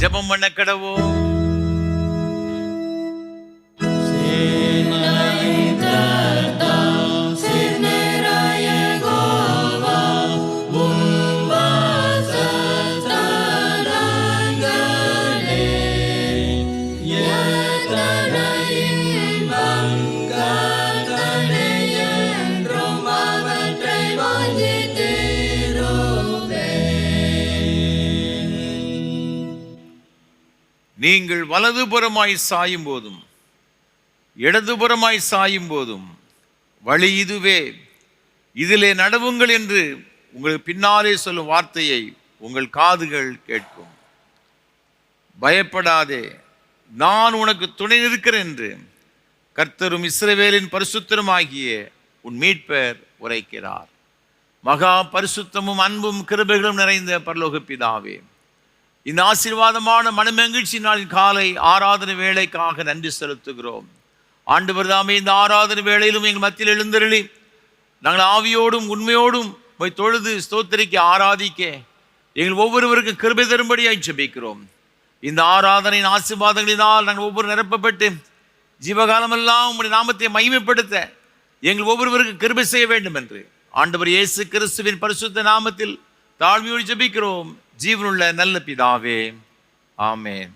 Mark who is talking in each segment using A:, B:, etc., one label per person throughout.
A: ஜெபம் பண்ண கடவோம். நீங்கள் வலதுபுறமாய் சாயும் போதும் இடதுபுறமாய் சாயும் போதும் வழி இதுவே, இதிலே நடவுங்கள் என்று உங்களுக்கு பின்னாலே சொல்லும் வார்த்தையை உங்கள் காதுகள் கேட்கும். பயப்படாதே, நான் உனக்கு துணை நிற்கிறேன் என்று கர்த்தரும் இஸ்ரவேலின் பரிசுத்தருமாகிய உன் மீட்பர் உரைக்கிறார். மகா பரிசுத்தமும் அன்பும் கிருபைகளும் நிறைந்த பரலோக பிதாவே, இந்த ஆசீர்வாதமான மனமகிழ்ச்சி நாளின் காலை ஆராதனை வேளைக்காக நன்றி செலுத்துகிறோம். ஆண்டவர் தாமே இந்த ஆராதனை வேளையிலும் எங்கள் மத்தியில் எழுந்தருளி நாங்கள் ஆவியோடும் உண்மையோடும் போய் தொழுது ஸ்தோத்திரிக்க ஆராதிக்க எங்கள் ஒவ்வொருவருக்கும் கிருபை தரும்படியாய் ஜெபிக்கிறோம். இந்த ஆராதனையின் ஆசீர்வாதங்களினால் நாங்கள் ஒவ்வொரு நிரப்பப்பட்டு ஜீவகாலமெல்லாம் உம்முடைய நாமத்தை மகிமைப்படுத்த எங்கள் ஒவ்வொருவருக்கும் கிருபை செய்ய வேண்டும் என்று ஆண்டவர் இயேசு கிறிஸ்துவின் பரிசுத்த நாமத்தில் தாழ்மையோடு ஜெபிக்கிறோம் ஜீவனுள்ள நல்ல பிதாவே, ஆமென்.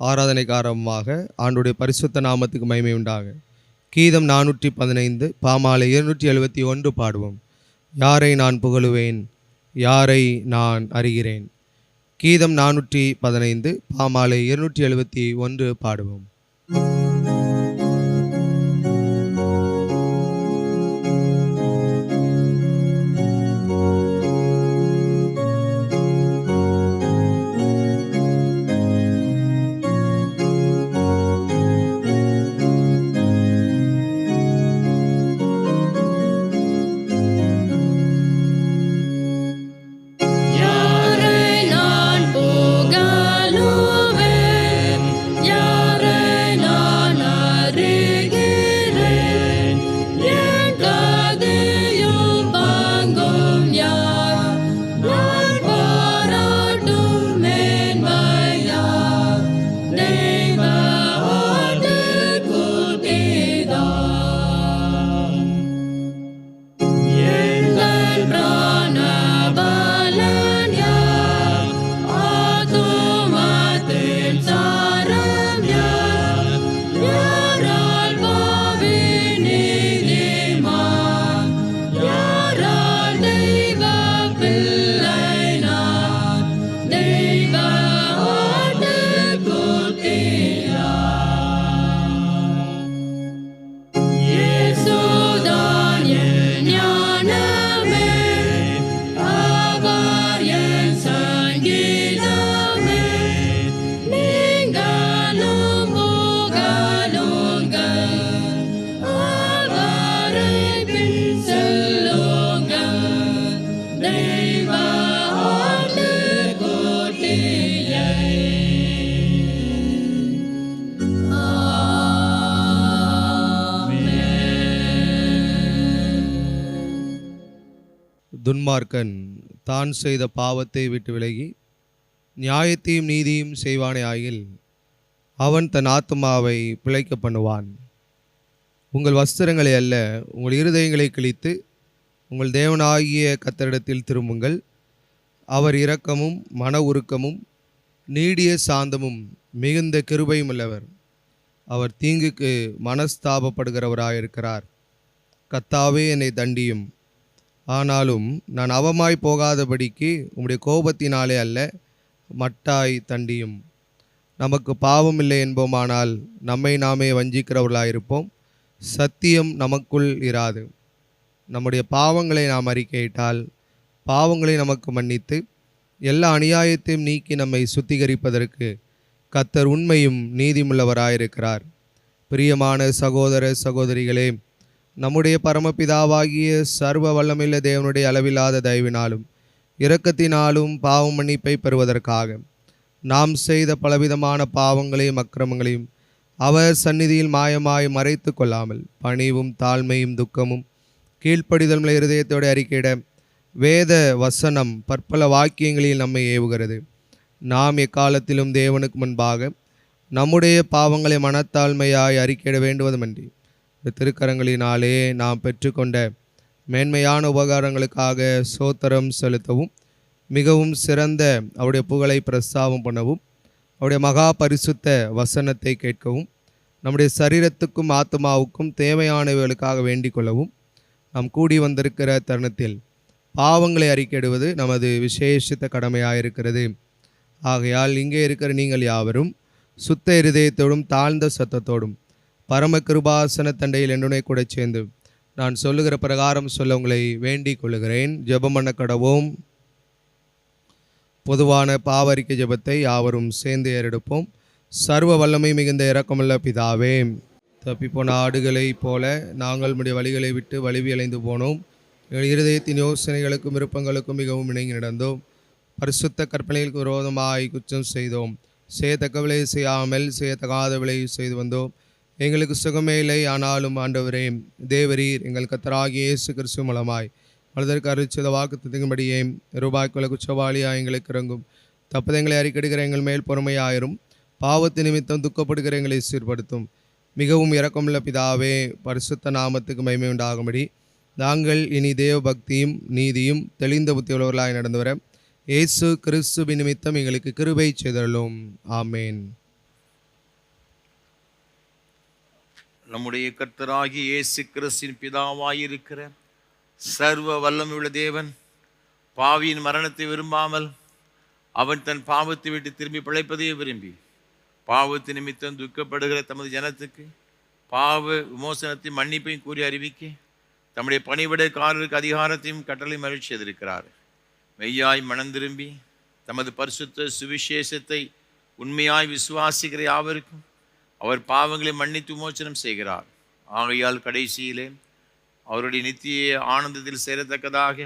B: ஆராதனைக்கு ஆரம்பமாக ஆண்டுடைய பரிசுத்த நாமத்துக்கு மகிமை உண்டாக. கீதம் 415 பாமாலை 271 பாடுவோம். யாரை நான் புகழுவேன், யாரை நான் அறிகிறேன். கீதம் 415 பாமாலை 271 பாடுவோம். துன்மார்க்கன் தான் செய்த பாவத்தை விட்டு விலகி நியாயத்தையும் நீதியும் செய்வானே ஆகில் அவன் தன் ஆத்துமாவை பிழைக்க பண்ணுவான். உங்கள் வஸ்திரங்களை அல்ல, உங்கள் இருதயங்களை கிழித்து உங்கள் தேவனாகிய கர்த்தரிடத்தில் திரும்புங்கள். அவர் இரக்கமும் மன உருக்கமும் நீடிய சாந்தமும் மிகுந்த கிருபையும் உள்ளவர். அவர் தீங்குக்கு மனஸ்தாபப்படுகிறவராயிருக்கிறார். கர்த்தாவே, என்னை தண்டியும், ஆனாலும் நான் அவமாய் போகாதபடிக்கு உம்முடைய கோபத்தினாலே அல்ல, மட்டாய் தண்டியும். நமக்கு பாவம் இல்லை என்போமானால் நம்மை நாமே வஞ்சிக்கிறவர்களாயிருப்போம். சத்தியம் நமக்குள் இராது. நம்முடைய பாவங்களை நாம் அறிக்கையிட்டால் பாவங்களை நமக்கு மன்னித்து எல்லா அநியாயத்தையும் நீக்கி நம்மை சுத்திகரிப்பதற்கு கர்த்தர் உண்மையும் நீதியுள்ளவராயிருக்கிறார். பிரியமான சகோதர சகோதரிகளே, நம்முடைய பரமபிதாவாகிய சர்வ வல்லமையுள்ள தேவனுடைய அளவில்லாத தயவினாலும் இரக்கத்தினாலும் பாவ மன்னிப்பை பெறுவதற்காக நாம் செய்த பலவிதமான பாவங்களையும் அக்கிரமங்களையும் அவர் சந்நிதியில் மாயமாய் மறைத்து கொள்ளாமல் பணிவும் தாழ்மையும் துக்கமும் கீழ்ப்படிதல் இருதயத்தோடு அறிக்கையிட வேத வசனம் பற்பல வாக்கியங்களில் நம்மை ஏவுகிறது. நாம் எக்காலத்திலும் தேவனுக்கு முன்பாக நம்முடைய பாவங்களை மனத்தாழ்மையாய் அறிக்கையிட வேண்டுவதுமன்றி இந்த திருக்கரங்களினாலே நாம் பெற்றுக்கொண்ட மேன்மையான உபகாரங்களுக்காக சோத்திரம் செலுத்தவும் மிகவும் சிறந்த அவருடைய புகழை பிரஸ்தாபம் பண்ணவும் அவருடைய மகா பரிசுத்த வசனத்தை கேட்கவும் நம்முடைய சரீரத்துக்கும் ஆத்மாவுக்கும் தேவையானவைகளுக்காக வேண்டிக் கொள்ளவும் நாம் கூடி வந்திருக்கிற தருணத்தில் பாவங்களை அறிக்கையிடுவது நமது விசேஷித்த கடமையாயிருக்கிறது. ஆகையால் இங்கே இருக்கிற நீங்கள் யாவரும் சுத்த இருதயத்தோடும் தாழ்ந்த சத்தத்தோடும் பரம கிருபாசன தண்டையில் என்னுடைய கூட சேர்ந்து நான் சொல்லுகிற பிரகாரம் சொல்ல உங்களை வேண்டிக் கொள்ளுகிறேன். ஜெபம் பண்ண கடவோம். பொதுவான பாவரிக்கை ஜெபத்தை யாவரும் சேர்ந்து ஏறெடுப்போம். சர்வ வல்லமை மிகுந்த இரக்கமுள்ள பிதாவே, தப்பிப்போன ஆடுகளைப் போல நாங்கள் உம்முடைய வழிகளை விட்டு வலிவியலைந்து போனோம். எங்கள் இருதயத்தின் யோசனைகளுக்கும் விருப்பங்களுக்கும் மிகவும் இணங்கி நடந்தோம். பரிசுத்த கற்பனைகளுக்கு விரோதமாய் குற்றம் செய்தோம். செய்யத்தக்கவிலை செய்யாமல் செய்யத்தகாதவிலை செய்து வந்தோம். எங்களுக்கு சுகமே இல்லை. ஆனாலும் ஆண்டவரே தேவரீர் எங்கள் கர்த்தராகிய இயேசு கிறிஸ்து மூலமாய் மனதிற்கு அருளிச்செய்த வாக்குத்தத்தின்படியே ரூபாய்க்குள்ள குற்றவாளியாக எங்களுக்கு இறங்கும். தப்பதங்களை அறிக்கெடுக்கிற எங்கள் மேல் பொறுமையாயிரும். பாவத்து நிமித்தம் துக்கப்படுகிற எங்களை சீர்படுத்தும். மிகவும் இரக்கமுள்ள பிதாவே, பரிசுத்த நாமத்துக்கு மகிமை உண்டாகும்படி நாங்கள் இனி தேவ பக்தியும் நீதியும் தெளிந்த புத்தியுள்ளவர்களாய் நடந்து வர இயேசு கிறிஸ்துவின் நிமித்தம் எங்களுக்கு கிருபை செய்தருளும். ஆமேன்.
A: நம்முடைய கர்த்தராகிய இயேசு கிறிஸ்துவின் பிதாவாயிருக்கிற சர்வ வல்லமையுள்ள தேவன் பாவியின் மரணத்தை விரும்பாமல் அவன் தன் பாவத்தை விட்டு திரும்பி பிழைப்பதையே விரும்பி பாவத்து நிமித்தம் துக்கப்படுகிற தமது ஜனத்துக்கு பாவ விமோசனத்தை மன்னிப்பையும் கூறி அறிவிக்க தம்முடைய பணிவிடைக்காரருக்கு அதிகாரத்தையும் கட்டளை மகிழ்ச்சி செய்திருக்கிறார். மெய்யாய் மனம் திரும்பி தமது பரிசுத்த சுவிசேஷத்தை உண்மையாய் விசுவாசிக்கிற யாவருக்கும் அவர் பாவங்களை மன்னித்து விமோசனம் செய்கிறார். ஆகையால் கடைசியிலே அவருடைய நித்திய ஆனந்தத்தில் சேரத்தக்கதாக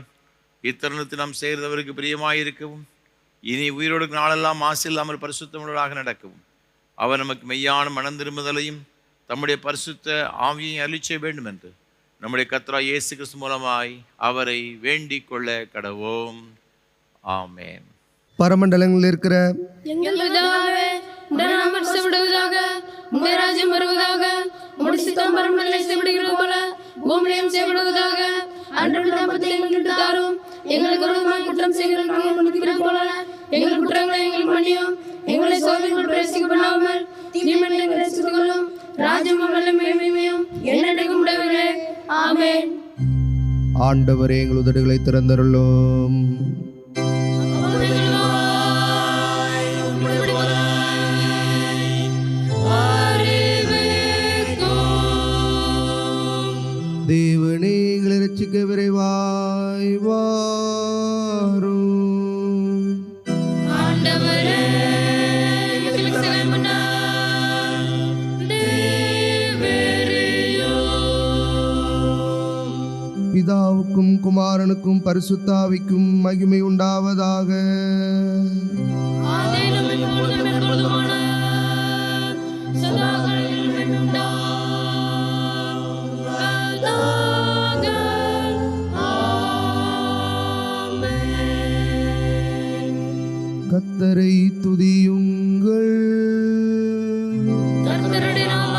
A: இத்தருணத்தில் நாம் செய்கிறவருக்கு பிரியமாயிருக்கவும் இனி உயிரோடு நாளெல்லாம் ஆசை இல்லாமல் பரிசுத்தமுள்ளவராக நடக்கவும் அவர் நமக்கு மெய்யான மனம் திரும்புதலையும் தம்முடைய பரிசுத்த ஆவியை அருளிச்செய்ய வேண்டும் என்று நம்முடைய கர்த்தராகிய இயேசு கிறிஸ்து மூலமாய் அவரை வேண்டிக் கொள்ள கடவோம். ஆமென்.
B: பரமண்டலங்களில் இருக்கிற
C: எங்கள் பிதாவே, உம்முடைய நாமம் பரிசுத்தப்படுவதாக, உம்முடைய ராஜ்யம் வருவதாக, உம்முடைய சித்தம் பரமண்டலத்தில் செய்யப்படுகிறது போல பூமியிலும் செய்யப்படுவதாக. அன்றாட அப்பத்தை எங்களுக்கு தாரும். எங்களுக்கு விரோதமாய் குற்றம் செய்கிறவர்களை மன்னிக்கிறது போல எங்கள் குற்றங்களை எங்களுக்கு மன்னியும். எங்களை சோதனைக்குள் பிரவேசிக்க பண்ணாமல் தீமையிலிருந்து எங்களை ரட்சித்துக் கொள்ளும். ராஜ்யமும் வல்லமையும் மகிமையும் என்னைக்கும் உடையவரே. ஆமென்.
B: ஆண்டவரே, எங்கள் உதடுகளை திறந்தருளும். தேவனே, எங்களை ரட்சிக்க விரைவாய் வாரும்.
C: ஆண்டவரே, எங்களுக்கு சகாயம் பண்ண
B: பிதாவுக்கும் குமாரனுக்கும் பரிசுத்தாவிக்கும் மகிமை உண்டாவதாக.
C: ஆதியிலும் இப்பொழுதும் எப்பொழுதுமான சதா காலங்களிலும் உண்டாவதாக. ஆமென்.
B: கர்த்தரை துதியுங்கள்.
C: கர்த்தருடைய நாமம்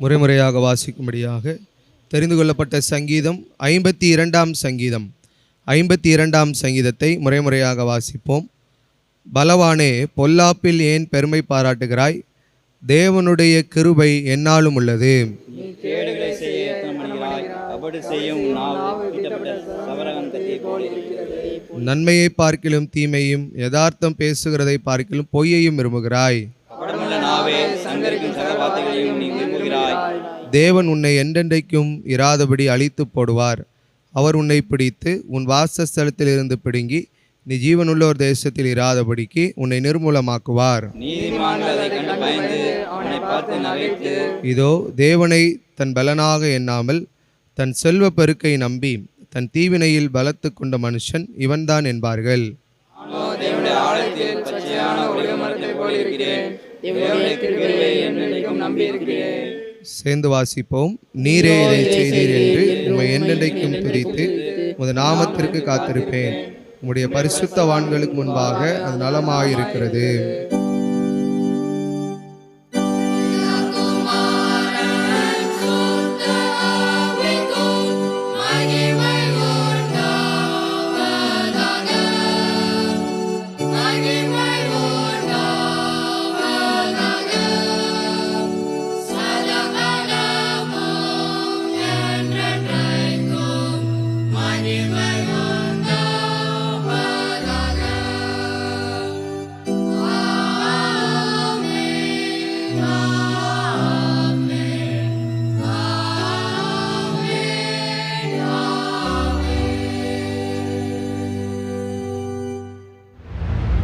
B: முறைமுறையாக வாசிக்கும்படியாக தெரிந்து கொள்ளப்பட்ட சங்கீதம் 52ஆம் சங்கீதம். 52ஆம் சங்கீதத்தை முறைமுறையாக வாசிப்போம். பலவானே, பொல்லாப்பில் ஏன் பெருமை பாராட்டுகிறாய்? தேவனுடைய கிருபை எந்நாளும் உள்ளது.
D: நீ கேடுகளை செய்ய தமனியாய் கபடு செய்யும் நாவு கிட்டப்பட்ட சவரகந்தத்தை போல இருக்கிறது.
B: நன்மையை பார்க்கிலும் தீமையும் யதார்த்தம் பேசுகிறதை பார்க்கிலும் பொய்யையும் விரும்புகிறாய்.
D: கபடமுள்ள நாவே, சங்கரிக்கும் சகவார்த்தைகளையும் நீ விரும்புகிறாய்.
B: தேவன் உன்னை என்றென்றைக்கும் இராதபடி அழித்து போடுவார். அவர் உன்னை பிடித்து உன் வாசஸ்தலத்திலிருந்து பிடுங்கி நீ ஜீவனுள்ளோர் தேசத்தில் இராதபடிக்கு உன்னை நிர்மூலமாக்குவார்.
D: நீதிமான்கள் அதை கண்டு பயந்து அவனை பார்த்து நகைத்து,
B: இதோ, தேவனை தன் பலனாக எண்ணாமல் தன் செல்வ பெருக்கை நம்பி தன் தீவினையில் பலத்து கொண்ட மனுஷன் இவன்தான் என்பார்கள்.
D: நானோ தேவனுடைய ஆலயத்தில் பச்சையான ஒலிவ மரத்தை போல் இருக்கிறேன். தேவனுடைய கிருபையை என்றென்றைக்கும் நம்பி இருக்கிறேன்.
B: சேர்ந்து வாசிப்போம். நீரே இதை செய்தீர் என்று உம்மை என்றென்றைக்கும் துதித்து உமது நாமத்திற்கு காத்திருப்பேன். உம்முடைய பரிசுத்தவான்களுக்கு முன்பாக அது நலமாயிருக்கிறது.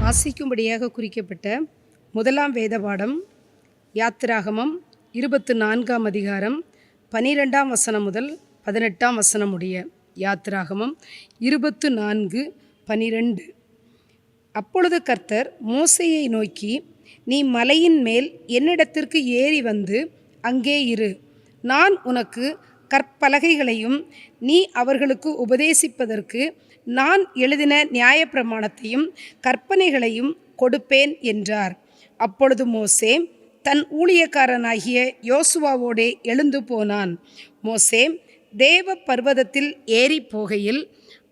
E: வாசிக்கும்படியாக குறிக்கப்பட்ட முதலாம் வேத பாடம் யாத்திராகமம் 24ஆம் அதிகாரம் 12ஆம் வசனம் முதல் 18ஆம் வசனம் உடைய. யாத்திராகமம் 24:12. அப்பொழுது கர்த்தர் மோசேயை நோக்கி, நீ மலையின் மேல் என்னிடத்திற்கு ஏறி வந்து அங்கே இரு. நான் உனக்கு கற்பலகைகளையும் நீ அவர்களுக்கு உபதேசிப்பதற்கு நான் எழுதின நியாயப்பிரமாணத்தையும் கற்பனைகளையும் கொடுப்பேன் என்றார். அப்பொழுது மோசே தன் ஊழியக்காரனாகிய யோசுவாவோடே எழுந்து போனான். மோசே தேவ பர்வதத்தில் ஏறி போகையில்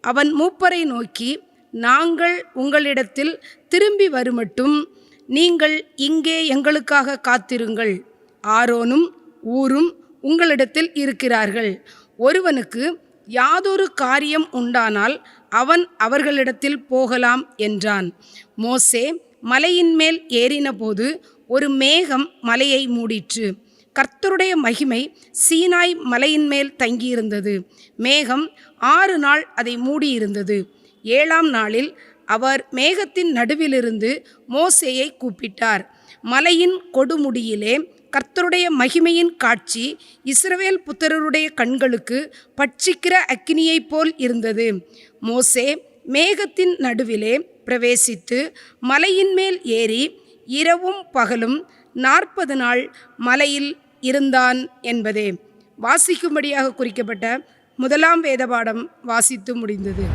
E: அவன் மூப்பரை நோக்கி, நாங்கள் உங்களிடத்தில் திரும்பி வருமட்டும் நீங்கள் இங்கே எங்களுக்காக காத்திருங்கள். ஆரோனும் ஊரும் உங்களிடத்தில் இருக்கிறார்கள். ஒருவனுக்கு யாதொரு காரியம் உண்டானால் அவன் அவர்களிடத்தில் போகலாம் என்றான். மோசே மலையின் மேல் ஏறினபோது ஒரு மேகம் மலையை மூடிற்று. கர்த்தருடைய மகிமை சீனாய் மலையின் மேல் தங்கியிருந்தது. மேகம் 6 நாள் அதை மூடியிருந்தது. 7ஆம் நாளில் அவர் மேகத்தின் நடுவிலிருந்து மோசேயை கூப்பிட்டார். மலையின் கொடுமுடியிலே கர்த்தருடைய மகிமையின் காட்சி இஸ்ரவேல் புத்திரருடைய கண்களுக்கு பட்சிக்கிற அக்கினியைப் போல் இருந்தது. மோசே மேகத்தின் நடுவிலே பிரவேசித்து மலையின் மேல் ஏறி இரவும் பகலும் 40 நாள் மலையில் இருந்தான் என்பதே. வாசிக்கும்படியாக குறிக்கப்பட்ட முதலாம் வேத பாடம் வாசித்து முடிந்தது.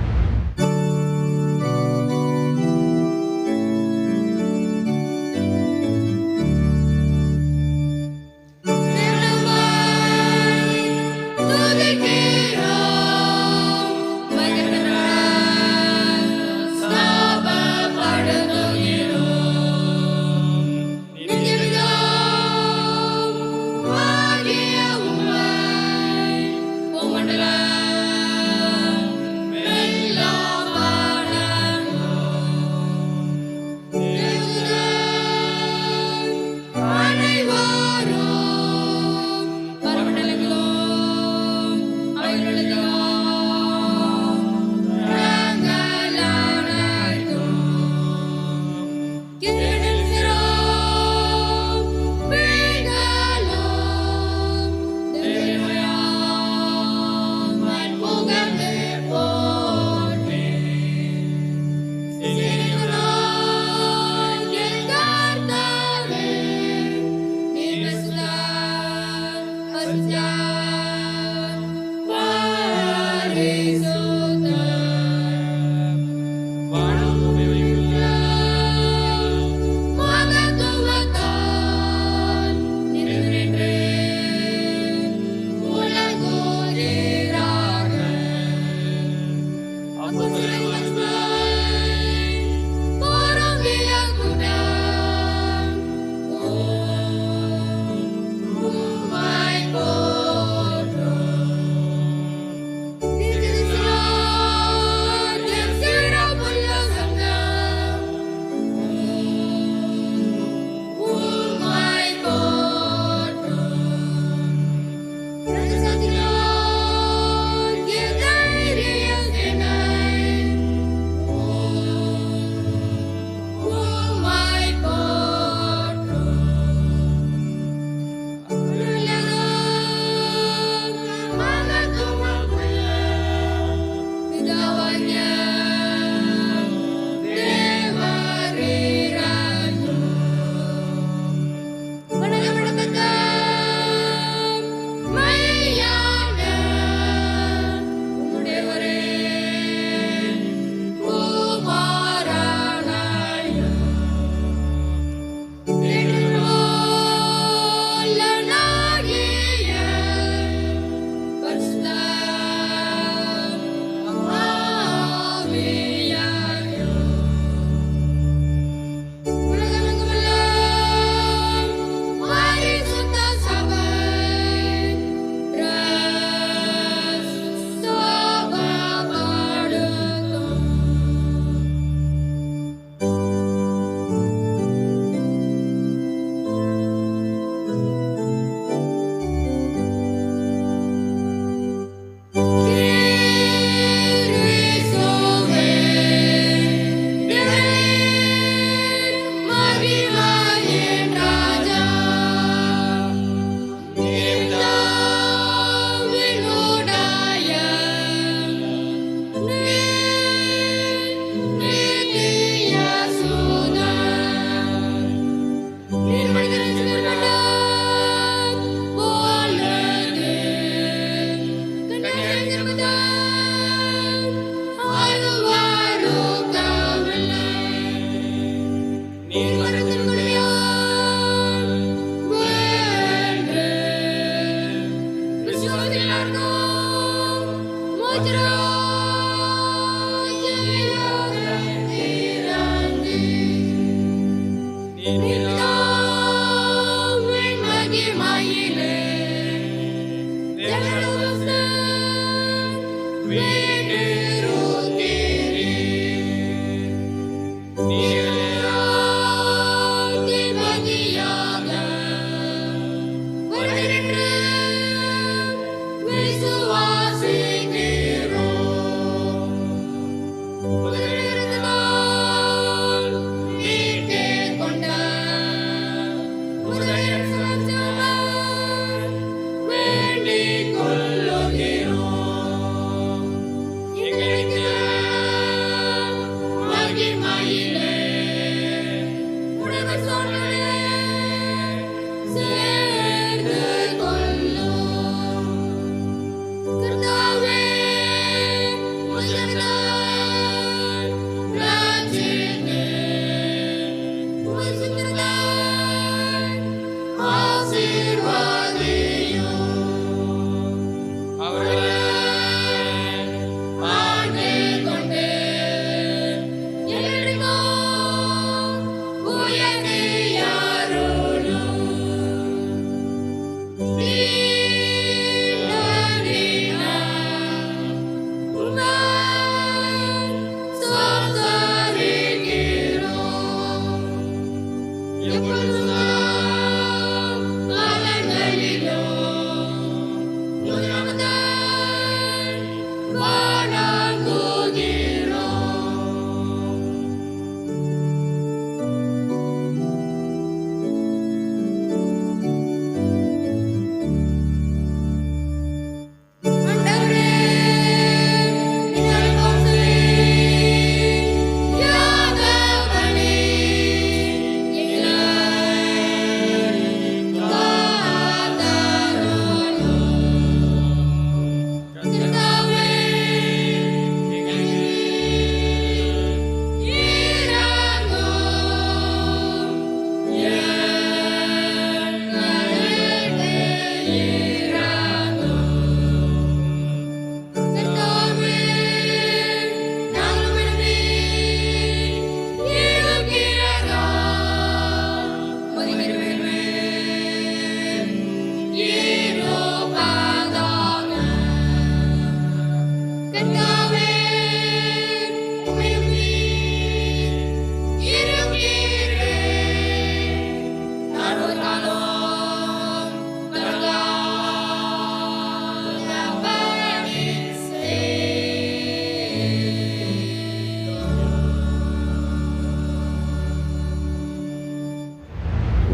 C: Amen. பிதாவின் மகிமையிலே தேவனுக்கு வீற்றிருக்கிறீர். நீராகின் மகியாக வருகின்ற விசுவாசிக்கிறோம். முதலிருந்ததால் மீட்டுக் கொண்ட முதலில் சாட்சியாளர் வேண்டிக் கொள்ளுகிறோம். எங்களுக்கு மகிமையிலே உடல் சோழனே சேர்த்துக் கொள்ளும். கர்த்தாவே, முதலிருந்தால் ராஜ்யமே உம்மை சுமந்தால் ஆசீர்வாதியும். அவரை ஆண்டு கொண்டு எங்களிடம் உயர்த்தி அருளும்.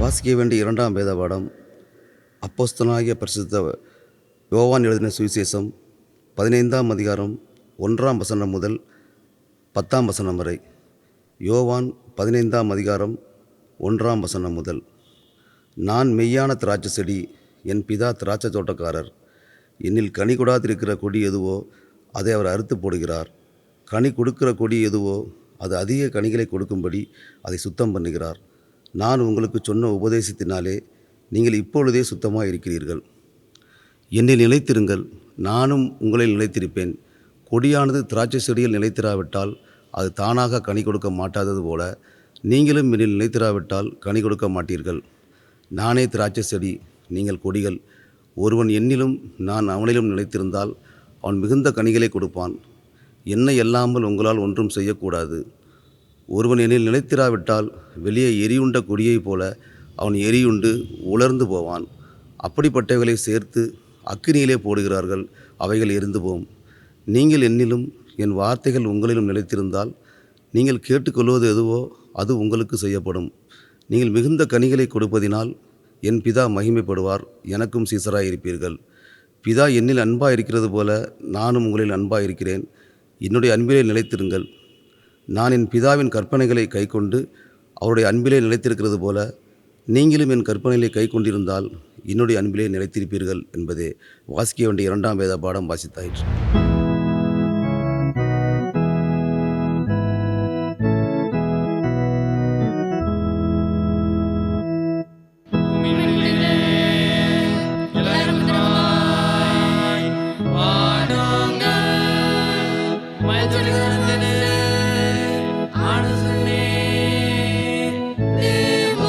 F: வாசிக்க வேண்டிய இரண்டாம் வேத பாடம் அப்போஸ்தலனாகிய பரிசுத்த யோவான் எழுதின சுவிசேஷம் 15ஆம் அதிகாரம் 1ஆம் வசனம் முதல் 10ஆம் வசனம் வரை. யோவான் 15ஆம் அதிகாரம் 1ஆம் வசனம் முதல். நான் மெய்யான திராட்சை செடி, என் பிதா திராட்சை தோட்டக்காரர். என்னில் கனி கொடாதிருக்கிற கொடி எதுவோ அதை அவர் அறுத்து போடுகிறார். கனி கொடுக்கிற கொடி எதுவோ அது அதிக கனிகளை கொடுக்கும்படி அதை சுத்தம் பண்ணுகிறார். நான் உங்களுக்கு சொன்ன உபதேசத்தினாலே நீங்கள் இப்பொழுதே சுத்தமாக இருக்கிறீர்கள். என்னில் நிலைத்திருங்கள், நானும் உங்களில் நிலைத்திருப்பேன். கொடியானது திராட்சை செடியில் நிலைத்திராவிட்டால் அது தானாக கனி கொடுக்க மாட்டாதது போல நீங்களும் என்னில் நிலைத்திராவிட்டால் கனி கொடுக்க மாட்டீர்கள். நானே திராட்சை செடி, நீங்கள் கொடிகள். ஒருவன் என்னிலும் நான் அவனிலும் நிலைத்திருந்தால் அவன் மிகுந்த கனிகளை கொடுப்பான். என்னை அல்லாமல் உங்களால் ஒன்றும் செய்யக்கூடாது. ஒருவன் என்னில் நிலைத்திராவிட்டால் வெளியே எரியுண்ட கொடியைப் போல அவன் எரியுண்டு உலர்ந்து போவான். அப்படிப்பட்டவைகளை சேர்த்து அக்கினியிலே போடுகிறார்கள், அவைகள் எரிந்து போம். நீங்கள் என்னிலும் என் வார்த்தைகள் உங்களிலும் நிலைத்திருந்தால் நீங்கள் கேட்டுக்கொள்வது எதுவோ அது உங்களுக்கு செய்யப்படும். நீங்கள் மிகுந்த கனிகளை கொடுப்பதினால் என் பிதா மகிமைப்படுவார், எனக்கும் சீசராயிருப்பீர்கள். பிதா என்னில் அன்பாக இருக்கிறது போல நானும் உங்களில் அன்பாக இருக்கிறேன். என்னுடைய அன்பிலே நிலைத்திருங்கள். நான் என் பிதாவின் கற்பனைகளை கைக்கொண்டு அவருடைய அன்பிலே நிலைத்திருக்கிறது போல நீங்களும் என் கற்பனைகளை கைக்கொண்டிருந்தால் என்னுடைய அன்பிலே நிலைத்திருப்பீர்கள் என்பதே வாசிக்க வேண்டிய இரண்டாம் வேத பாடம் வாசித்தாயிற்று.
C: தேவ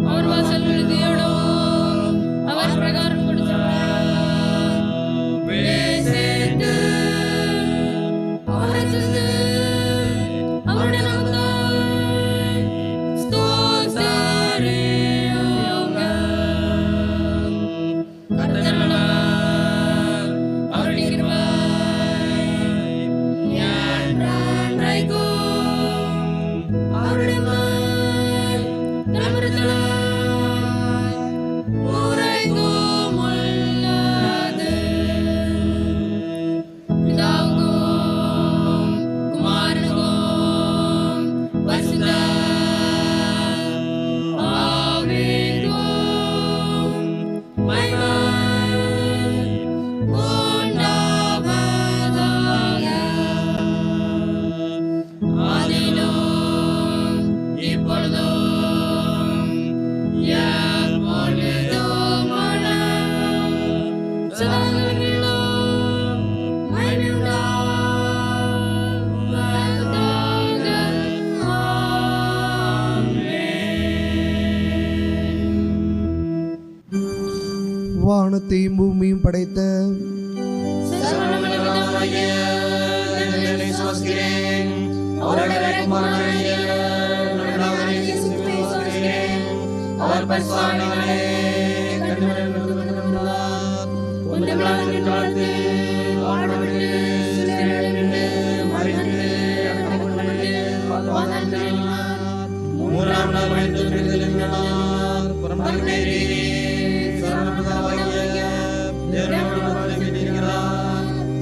C: அவர் வாசல் விழுதியோடும் அவர் பிரகாரம்
B: வானத்தையும் பூமியும் படைத்த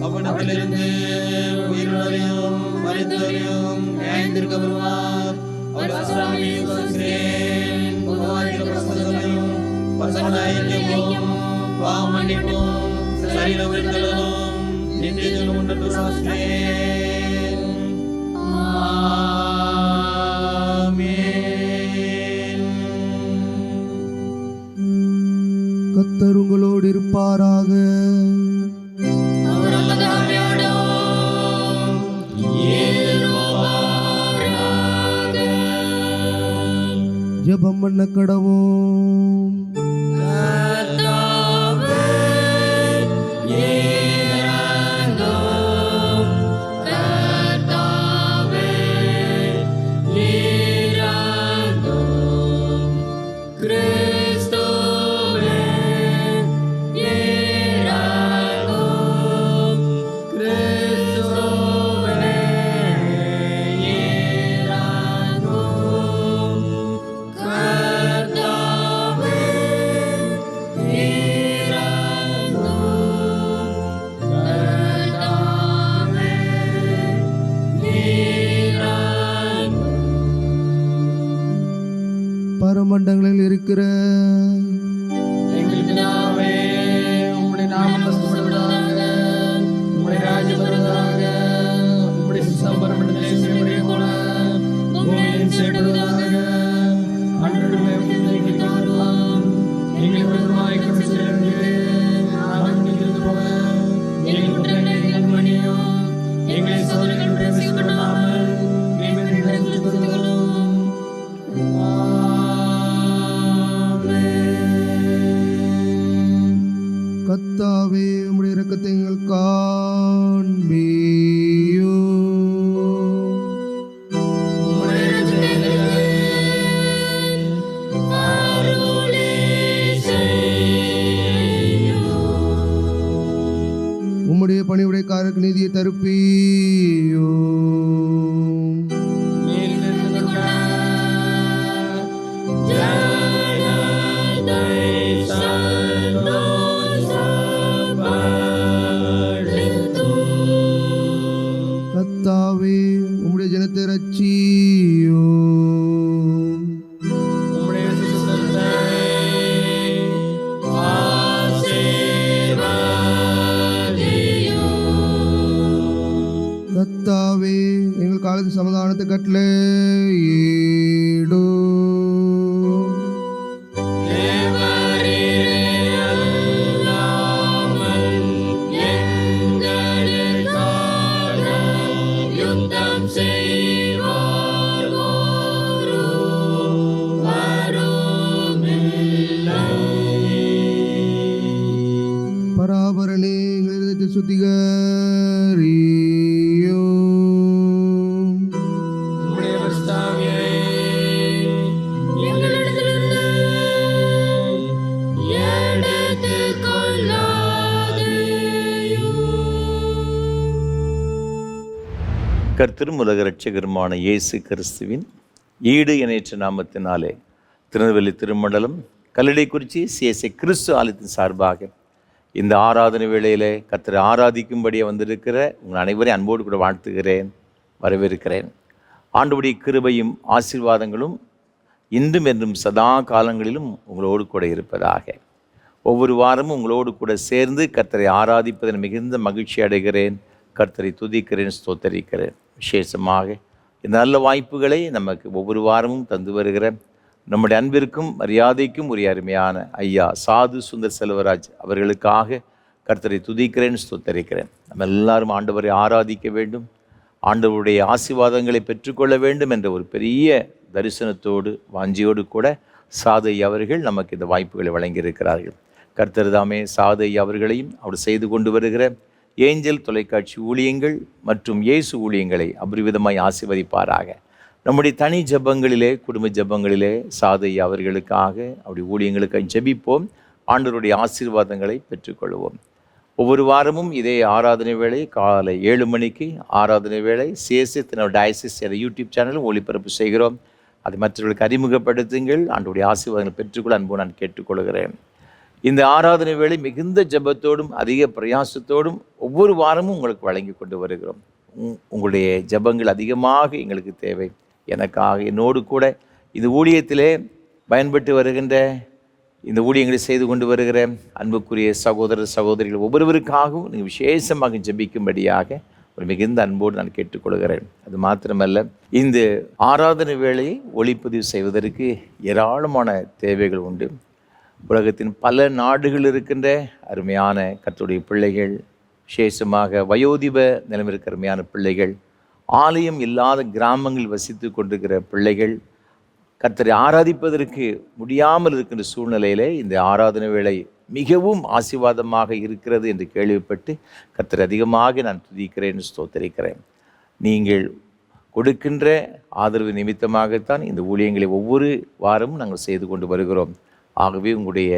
D: அவனிடத்திலிருந்து உயிரிழரையும் மரித்தவரையும் நியாயத்திற்கு வருவார். அவர் பரிசுத்தமும் பாவ மன்னிப்பும் சரீர உயிர்த்தலும் நித்திய ஜீவனும் உண்டு விசுவாசிக்கிறேன். ஆமென்.
B: கர்த்தர் உங்களோடு இருப்பாராக. ஜெபம் பண்ண கடவோம். பரமண்டங்களில் இருக்கிற
D: எங்கள் பிதாவே, உம்முடைய நாமம் பரிசுத்தப்படுவதாக, உம்முடைய ராஜ்யம் வருவதாக, உம்முடைய சித்தம் பரமண்டலத்திலே செய்யப்படுவது போல பூமியிலும் செய்யப்படுவதாக. அன்றாடம் எங்களுக்கு தாரும். எங்கள் விரோதமாய் குற்றம் செய்தவர்களுக்கு நாங்கள் மன்னிக்கிறது போல எங்கள் குற்றங்களை மன்னியும். எங்களை சோதனைகளில் பிரவேசிக்கவிடாமல் தீமையிலிருந்து எங்களை விடுவித்தருளும்.
B: கர்த்தாவே, உம்முடைய இரக்கத்தை எங்கள் காண்பியோ. உம்முடைய பணிவுடைக்காரருக்கு நீதியை தருப்பியோ. கர்த்தாவே, உம்முடைய ஜனத்தை ரட்சியோ. கர்த்தாவே, எங்கள் காலத்து சமாதானத்தை கட்டளையிடோ. எடுத்து சுத்திகரியோ.
D: உம்முடைய பரிசுத்தாவியை
C: எங்களிடத்திலிருந்து எடுத்துக் கொள்ளாதேயும்.
A: கர்த்தரும் உலக இரட்சகருமான இயேசு கிறிஸ்துவின் ஈடு இணையற்ற நாமத்தினாலே திருநெல்வேலி திருமண்டலம் கல்லடைக்குறிச்சி CSI கிறிஸ்து ஆலயத்தின் சார்பாக இந்த ஆராதனை வேளையிலே கர்த்தரை ஆராதிக்கும்படியாக வந்திருக்கிற உங்கள் அனைவரையும் அன்போடு கூட வாழ்த்துகிறேன், வரவேற்கிறேன். ஆண்டவருடைய கிருபையும் ஆசீர்வாதங்களும் இன்றும் என்றும் சதா காலங்களிலும் உங்களோடு கூட இருப்பதாக. ஒவ்வொரு வாரமும் உங்களோடு கூட சேர்ந்து கர்த்தரை ஆராதிப்பதில் மிகுந்த மகிழ்ச்சி அடைகிறேன். கர்த்தரை துதிக்கிறேன், ஸ்தோத்தரிக்கிறேன். விசேஷமாக இந்த நல்ல வாய்ப்புகளை நமக்கு ஒவ்வொரு வாரமும் தந்து வருகிற நம்முடைய அன்பிற்கும் மரியாதைக்கும் உரிய அருமையான ஐயா சாது சுந்தர் செல்வராஜ் அவர்களுக்காக கர்த்தரை துதிக்கிறேன், ஸ்தோத்தரிக்கிறேன். நம்ம எல்லாரும் ஆண்டவரை ஆராதிக்க வேண்டும், ஆண்டவருடைய ஆசீர்வாதங்களை பெற்றுக்கொள்ள வேண்டும் என்ற ஒரு பெரிய தரிசனத்தோடு வாஞ்சியோடு கூட சாது ஐயா அவர்கள் நமக்கு இந்த வாய்ப்புகளை வழங்கியிருக்கிறார்கள். கர்த்தர் தாமே சாது ஐயா அவர்களையும் அவர் செய்து கொண்டு வருகிற ஏஞ்சல் தொலைக்காட்சி ஊழியங்கள் மற்றும் இயேசு ஊழியங்களை அபரிவிதமாய் ஆசீர்வதிப்பாராக. நம்முடைய தனி ஜெபங்களிலே, குடும்ப ஜெபங்களிலே சாது ஐயா அவர்களுக்காக அவருடைய ஊழியங்களுக்காக ஜெபிப்போம், ஆண்டவருடைய ஆசீர்வாதங்களை பெற்றுக்கொள்வோம். ஒவ்வொரு வாரமும் இதே ஆராதனை வேளை காலை 7 மணிக்கு ஆராதனை வேளை CSI டயசிஸ் என்ற யூடியூப் சேனலும் ஒளிபரப்பு செய்கிறோம். அதை மற்றவர்களுக்கு அறிமுகப்படுத்துங்கள். ஆண்டவருடைய ஆசீர்வாதங்களை பெற்றுக்கொள்ள அன்பு நான் கேட்டுக்கொள்கிறேன். இந்த ஆராதனை வேளை மிகுந்த ஜெபத்தோடும் அதிக பிரயாசத்தோடும் ஒவ்வொரு வாரமும் உங்களுக்கு வழங்கி கொண்டு வருகிறோம். உங்களுடைய ஜெபங்கள் அதிகமாக எங்களுக்கு தேவை. எனக்காக, என்னோடு கூட இந்த ஊழியத்திலே பயன்பட்டு வருகின்ற, இந்த ஊழியங்களை செய்து கொண்டு வருகிற அன்புக்குரிய சகோதர சகோதரிகள் ஒவ்வொருவருக்காகவும் நீங்கள் விசேஷமாக ஜெபிக்கும்படியாக ஒரு மிகுந்த அன்போடு நான் கேட்டுக்கொள்கிறேன். அது மாத்திரமல்ல, இந்த ஆராதனை வேளையை ஒளிப்பதிவு செய்வதற்கு ஏராளமான தேவைகள் உண்டு. உலகத்தின் பல நாடுகள் இருக்கின்ற அருமையான கர்த்தருடைய பிள்ளைகள், விசேஷமாக வயோதிப நிலைமைக்கு அருமையான பிள்ளைகள், ஆலயம் இல்லாத கிராமங்களில் வசித்து கொண்டிருக்கிற பிள்ளைகள் கர்த்தரை ஆராதிப்பதற்கு முடியாமல் இருக்கின்ற சூழ்நிலையிலே இந்த ஆராதனை வேளை மிகவும் ஆசீர்வாதமாக இருக்கிறது என்று கேள்விப்பட்டு கர்த்தரை அதிகமாக நான் துதிக்கிறேன், ஸ்தோத்தரிக்கிறேன். நீங்கள் கொடுக்கின்ற ஆதரவு நிமித்தமாகத்தான் இந்த ஊழியங்களை ஒவ்வொரு வாரமும் நாங்கள் செய்து கொண்டு வருகிறோம். ஆகவே உங்களுடைய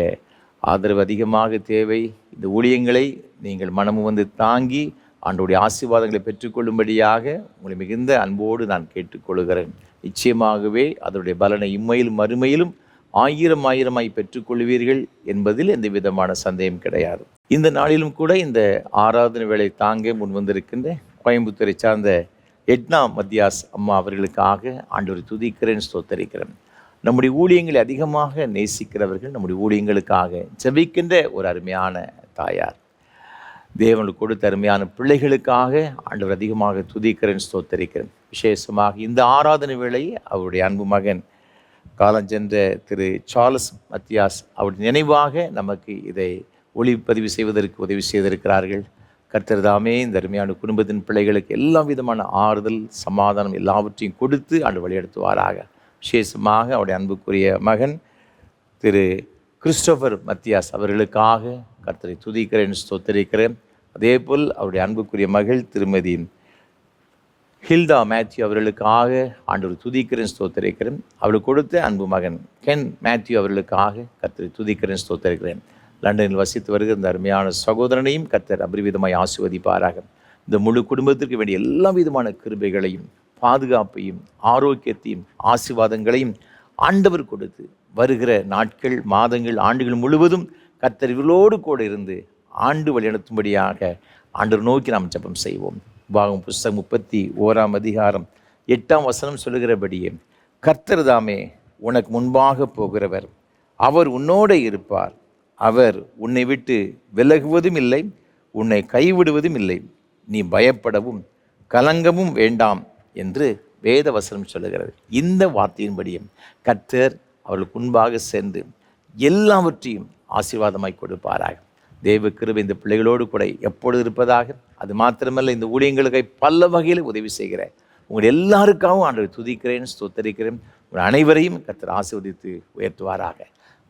A: ஆதரவு அதிகமாக தேவை. இந்த ஊழியங்களை நீங்கள் மனமு வந்து தாங்கி ஆண்டவருடைய ஆசீர்வாதங்களை பெற்றுக்கொள்ளும்படியாக உங்களை மிகுந்த அன்போடு நான் கேட்டுக்கொள்கிறேன். நிச்சயமாகவே அதனுடைய பலனை இம்மையிலும் மறுமையிலும் ஆயிரமாய் பெற்றுக்கொள்வீர்கள் என்பதில் எந்த விதமான சந்தேகம் கிடையாது. இந்த நாளிலும் கூட இந்த ஆராதனை வேளை தாங்க முன் வந்திருக்கின்ற கோயம்புத்தூரை சார்ந்த எட்னா மத்தியாஸ் அம்மா அவர்களுக்காக ஆண்டவரை துதிக்கிறேன், ஸ்தோத்தரிக்கிறேன். நம்முடைய ஊழியங்களை அதிகமாக நேசிக்கிறவர்கள், நம்முடைய ஊழியங்களுக்காக ஜெபிக்கின்ற ஒரு அருமையான தாயார். தேவனுக்கு கொடுத்த அருமையான பிள்ளைகளுக்காக ஆண்டவர் அதிகமாக துதிக்கிறேன், ஸ்தோத்தரிக்கிறேன். விசேஷமாக இந்த ஆராதனை வேளை அவருடைய அன்பு மகன் காலஞ்சென்ற திரு சார்லஸ் மத்தியாஸ் அவருடைய நினைவாக நமக்கு இதை ஒளிப்பதிவு செய்வதற்கு உதவி செய்திருக்கிறார்கள். கர்த்தர் தாமே இந்த அருமையான குடும்பத்தின் பிள்ளைகளுக்கு எல்லா விதமான ஆறுதல், சமாதானம் எல்லாவற்றையும் கொடுத்து ஆண்டு வழிநடத்துவாராக. விசேஷமாக அவருடைய அன்புக்குரிய மகன் திரு கிறிஸ்டோபர் மத்தியாஸ் அவர்களுக்காக கர்த்தரை துதிக்கிறேன், ஸ்தோத்தரிக்கிறேன். அதே போல் அவருடைய அன்புக்குரிய மகள் திருமதி ஹில்டா மேத்யூ அவர்களுக்காக ஆண்டவர் துதிக்கிறேன், ஸ்தோத்தரிக்கிறேன். அவளுக்கு கொடுத்த அன்பு மகன் கென் மேத்யூ அவர்களுக்காக கர்த்தரை துதிக்கிறேன், ஸ்தோத்தரிக்கிறேன். லண்டனில் வசித்து வருகிற இந்த அருமையான சகோதரனையும் கர்த்தர் அபரிவிதமாய் ஆசீர்வதிப்பாராக. இந்த முழு குடும்பத்திற்கு வேண்டிய எல்லா விதமான கிருபைகளையும் பாதுகாப்பையும் ஆரோக்கியத்தையும் ஆசீர்வாதங்களையும் ஆண்டவர் கொடுத்து வருகிற நாட்கள், மாதங்கள், ஆண்டுகள் முழுவதும் கர்த்தர் இவர்களோடு கூட இருந்து ஆண்டு வழிநடத்தும்படியாக ஆண்டவர் நோக்கி நாம் ஜெபம் செய்வோம். உபாகமம் புஸ்தகம் 31:8 சொல்லுகிறபடியே, கர்த்தர் தாமே உனக்கு முன்பாக போகிறவர், அவர் உன்னோடு இருப்பார், அவர் உன்னை விட்டு விலகுவதும் இல்லை, உன்னை கைவிடுவதும் இல்லை, நீ பயப்படவும் கலங்கமும் வேண்டாம் என்று வேத வசனம் சொல்லுகிறது. இந்த வார்த்தையின்படியே கர்த்தர் அவர்களுக்கு முன்பாக சென்று எல்லாவற்றையும் ஆசீர்வாதமாய் கொடுப்பாராக. தேவ கிருபை இந்த பிள்ளைகளோடு கூட எப்பொழுது இருப்பதாக. அது மாத்திரமல்ல, இந்த ஊழியங்களுக்கு பல வகையில் உதவி செய்கிற உங்கள் எல்லாருக்காகவும் ஆண்டவரை துதிக்கிறேன், ஸ்தோத்தரிக்கிறேன். உங்கள் அனைவரையும் கர்த்தர் ஆசீர்வதித்து உயர்த்துவாராக.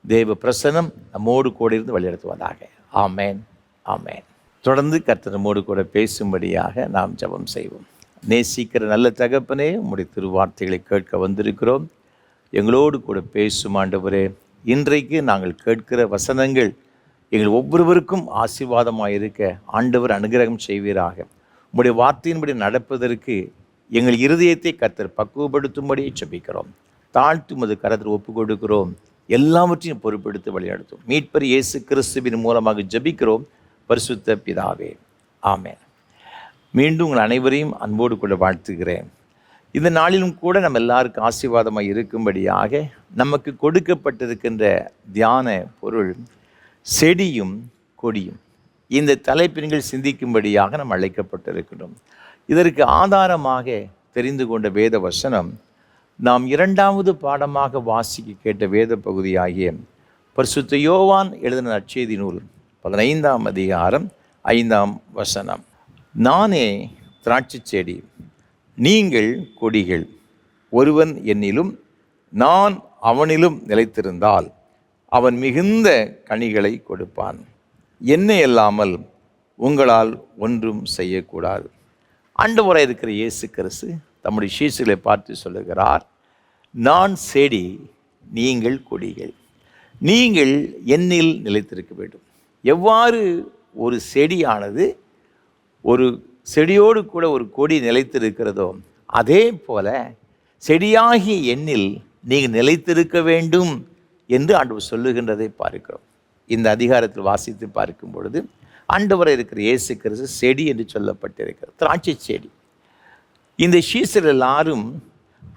A: தேவ பிரசன்னம் நம்மோடு கூட இருந்து வழிநடத்துவதாக. ஆமேன், ஆமேன். தொடர்ந்து கர்த்தர் நம்மோடு கூட பேசும்படியாக நாம் ஜெபம் செய்வோம். நேசிக்கிற நல்ல தகப்பனே, உம்முடைய திருவார்த்தைகளை கேட்க வந்திருக்கிறோம். எங்களோடு கூட பேசும் ஆண்டவரே. இன்றைக்கு நாங்கள் கேட்கிற வசனங்கள் எங்கள் ஒவ்வொருவருக்கும் ஆசீர்வாதமாக இருக்க ஆண்டவர் அனுகிரகம் செய்வீராக. உம்முடைய வார்த்தையின்படி நடப்பதற்கு எங்கள் இருதயத்தை கர்த்தர் பக்குவப்படுத்தும்படியே ஜெபிக்கிறோம். தாழ்த்து உமது கரத்தில் ஒப்பு கொடுக்கிறோம். எல்லாவற்றையும் பொறுப்பெடுத்து வழிநடத்தும் மீட்பர் இயேசு கிறிஸ்துவின் மூலமாக ஜெபிக்கிறோம் பரிசுத்த பிதாவே, ஆமென். மீண்டும் உங்கள் அனைவரையும் அன்போடு கூட வாழ்த்துகிறேன். இந்த நாளிலும் கூட நம்ம எல்லாருக்கும் ஆசீர்வாதமாக இருக்கும்படியாக நமக்கு கொடுக்கப்பட்டிருக்கின்ற தியான பொருள் செடியும் கொடியும். இந்த தலைப்பின்கள் சிந்திக்கும்படியாக நாம் அழைக்கப்பட்டிருக்கிறோம். இதற்கு ஆதாரமாக தெரிந்து கொண்ட வேத வசனம் நாம் 2வது பாடமாக வாசிக்க கேட்ட வேத பகுதியாகிய பரிசுத்த யோவான் எழுதின நற்செய்தி நூல் 15ஆம் அதிகாரம் 5ஆம் வசனம். நானே திராட்சை செடி, நீங்கள் கொடிகள். ஒருவன் என்னிலும் நான் அவனிலும் நிலைத்திருந்தால் அவன் மிகுந்த கனிகளை கொடுப்பான். என்னை அல்லாமல் உங்களால் ஒன்றும் செய்யக்கூடாது. ஆண்டவராக இருக்கிற இயேசு கிறிஸ்து தம்முடைய சீஷர்களை பார்த்து சொல்லுகிறார், நான் செடி, நீங்கள் கொடிகள். நீங்கள் என்னில் நிலைத்திருக்க வேண்டும். எவ்வாறு ஒரு செடியானது ஒரு செடியோடு கூட ஒரு கொடி நிலைத்திருக்கிறதோ அதே போல செடியாகிய என்னில் நீங்கள் நிலைத்திருக்க வேண்டும் என்று ஆண்டவர் சொல்லுகின்றதை பார்க்கிறோம். இந்த அதிகாரத்தில் வாசித்து பார்க்கும் பொழுது ஆண்டவராக இருக்கிற இயேசு கிறிஸ்து செடி என்று சொல்லப்பட்டிருக்கிறது, திராட்சை செடி. இந்த சீஷர் எல்லாரும்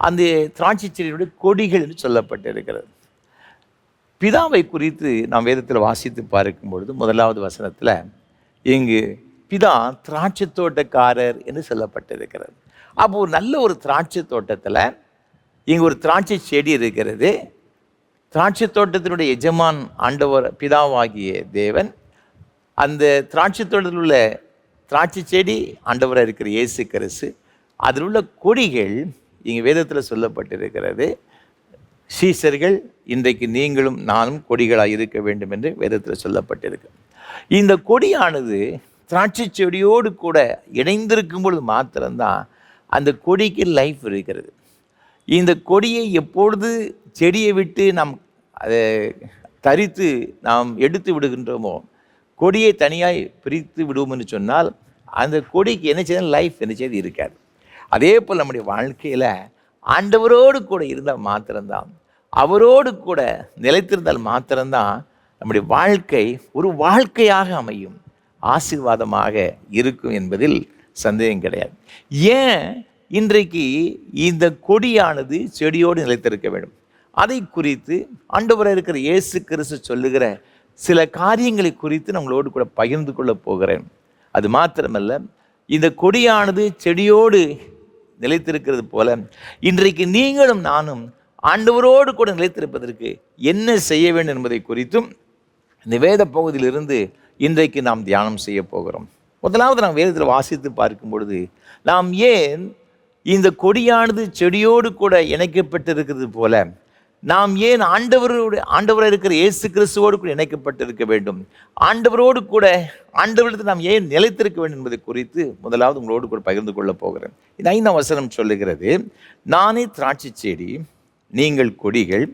A: அந்த திராட்சை செடியுடைய கொடிகள் என்று சொல்லப்பட்டிருக்கிறது. பிதாவை குறித்து நாம் வேதத்தில் வாசித்து பார்க்கும் பொழுது 1வது வசனத்தில் இங்கு பிதா திராட்சை தோட்டக்காரர் என்று சொல்லப்பட்டிருக்கிறது. அப்போ ஒரு நல்ல ஒரு திராட்சை தோட்டத்தில் இங்கே ஒரு திராட்சை செடி இருக்கிறது. திராட்சை தோட்டத்தினுடைய எஜமான் ஆண்டவர் பிதாவாகிய தேவன். அந்த திராட்சை தோட்டத்தில் உள்ள திராட்சை செடி ஆண்டவராக இருக்கிற இயேசு கிறிஸ்து. அதில் உள்ள கொடிகள் இங்கே வேதத்தில் சொல்லப்பட்டிருக்கிறது. சீஷர்கள், இன்றைக்கு நீங்களும் நானும் கொடிகளாக இருக்க வேண்டும் என்று வேதத்தில் சொல்லப்பட்டிருக்கு. இந்த கொடியானது திராட்சை செடியோடு கூட இணைந்திருக்கும் பொழுது மாத்திரம்தான் அந்த கொடிக்கு லைஃப் இருக்கிறது. இந்த கொடியை எப்பொழுது செடியை விட்டு நாம் அதை தரித்து நாம் எடுத்து விடுகின்றோமோ, கொடியை தனியாய் பிரித்து விடுவோம் என்று சொன்னால் அந்த கொடிக்கு என்ன செய்ய லைஃப் என்ன செய்து இருக்காது. அதே போல் நம்முடைய வாழ்க்கையில் ஆண்டவரோடு கூட இருந்தால் மாத்திரம்தான், அவரோடு கூட நிலைத்திருந்தால் மாத்திரம்தான் நம்முடைய வாழ்க்கை ஒரு வாழ்க்கையாக அமையும், ஆசீர்வாதமாக இருக்கும் என்பதில் சந்தேகம் கிடையாது. ஏன் இன்றைக்கு இந்த கொடியானது செடியோடு நிலைத்திருக்க வேண்டும்? அதை குறித்து ஆண்டவராக இருக்கிற இயேசு கிறிஸ்து சொல்லுகிற சில காரியங்களை குறித்து நம்மளோடு கூட பகிர்ந்து கொள்ளப் போகிறேன். அது மாத்திரமல்ல, இந்த கொடியானது செடியோடு நிலைத்திருக்கிறது போல இன்றைக்கு நீங்களும் நானும் ஆண்டவரோடு கூட நிலைத்திருப்பதற்கு என்ன செய்ய வேண்டும் என்பதை குறித்தும் இந்த வேத பகுதியிலிருந்து இன்றைக்கு நாம் தியானம் செய்ய போகிறோம். முதலாவது நாம் வேதத்தில் வாசித்து பார்க்கும் பொழுது நாம் ஏன் இந்த கொடியானது செடியோடு கூட இணைக்கப்பட்டிருக்கிறது போல நாம் ஏன் ஆண்டவராக இருக்கிற இயேசு கிறிஸ்துவோடு கூட இணைக்கப்பட்டிருக்க வேண்டும், ஆண்டவரோடு கூட ஆண்டவரிடத்தில் நாம் ஏன் நிலைத்திருக்க வேண்டும் என்பதை குறித்து முதலாவது உங்களோடு கூட பகிர்ந்து கொள்ளப் போகிறேன். இந்த 5ஆம் வசனம் சொல்லுகிறது, நானே திராட்சை செடி, நீங்கள் கொடிகள்.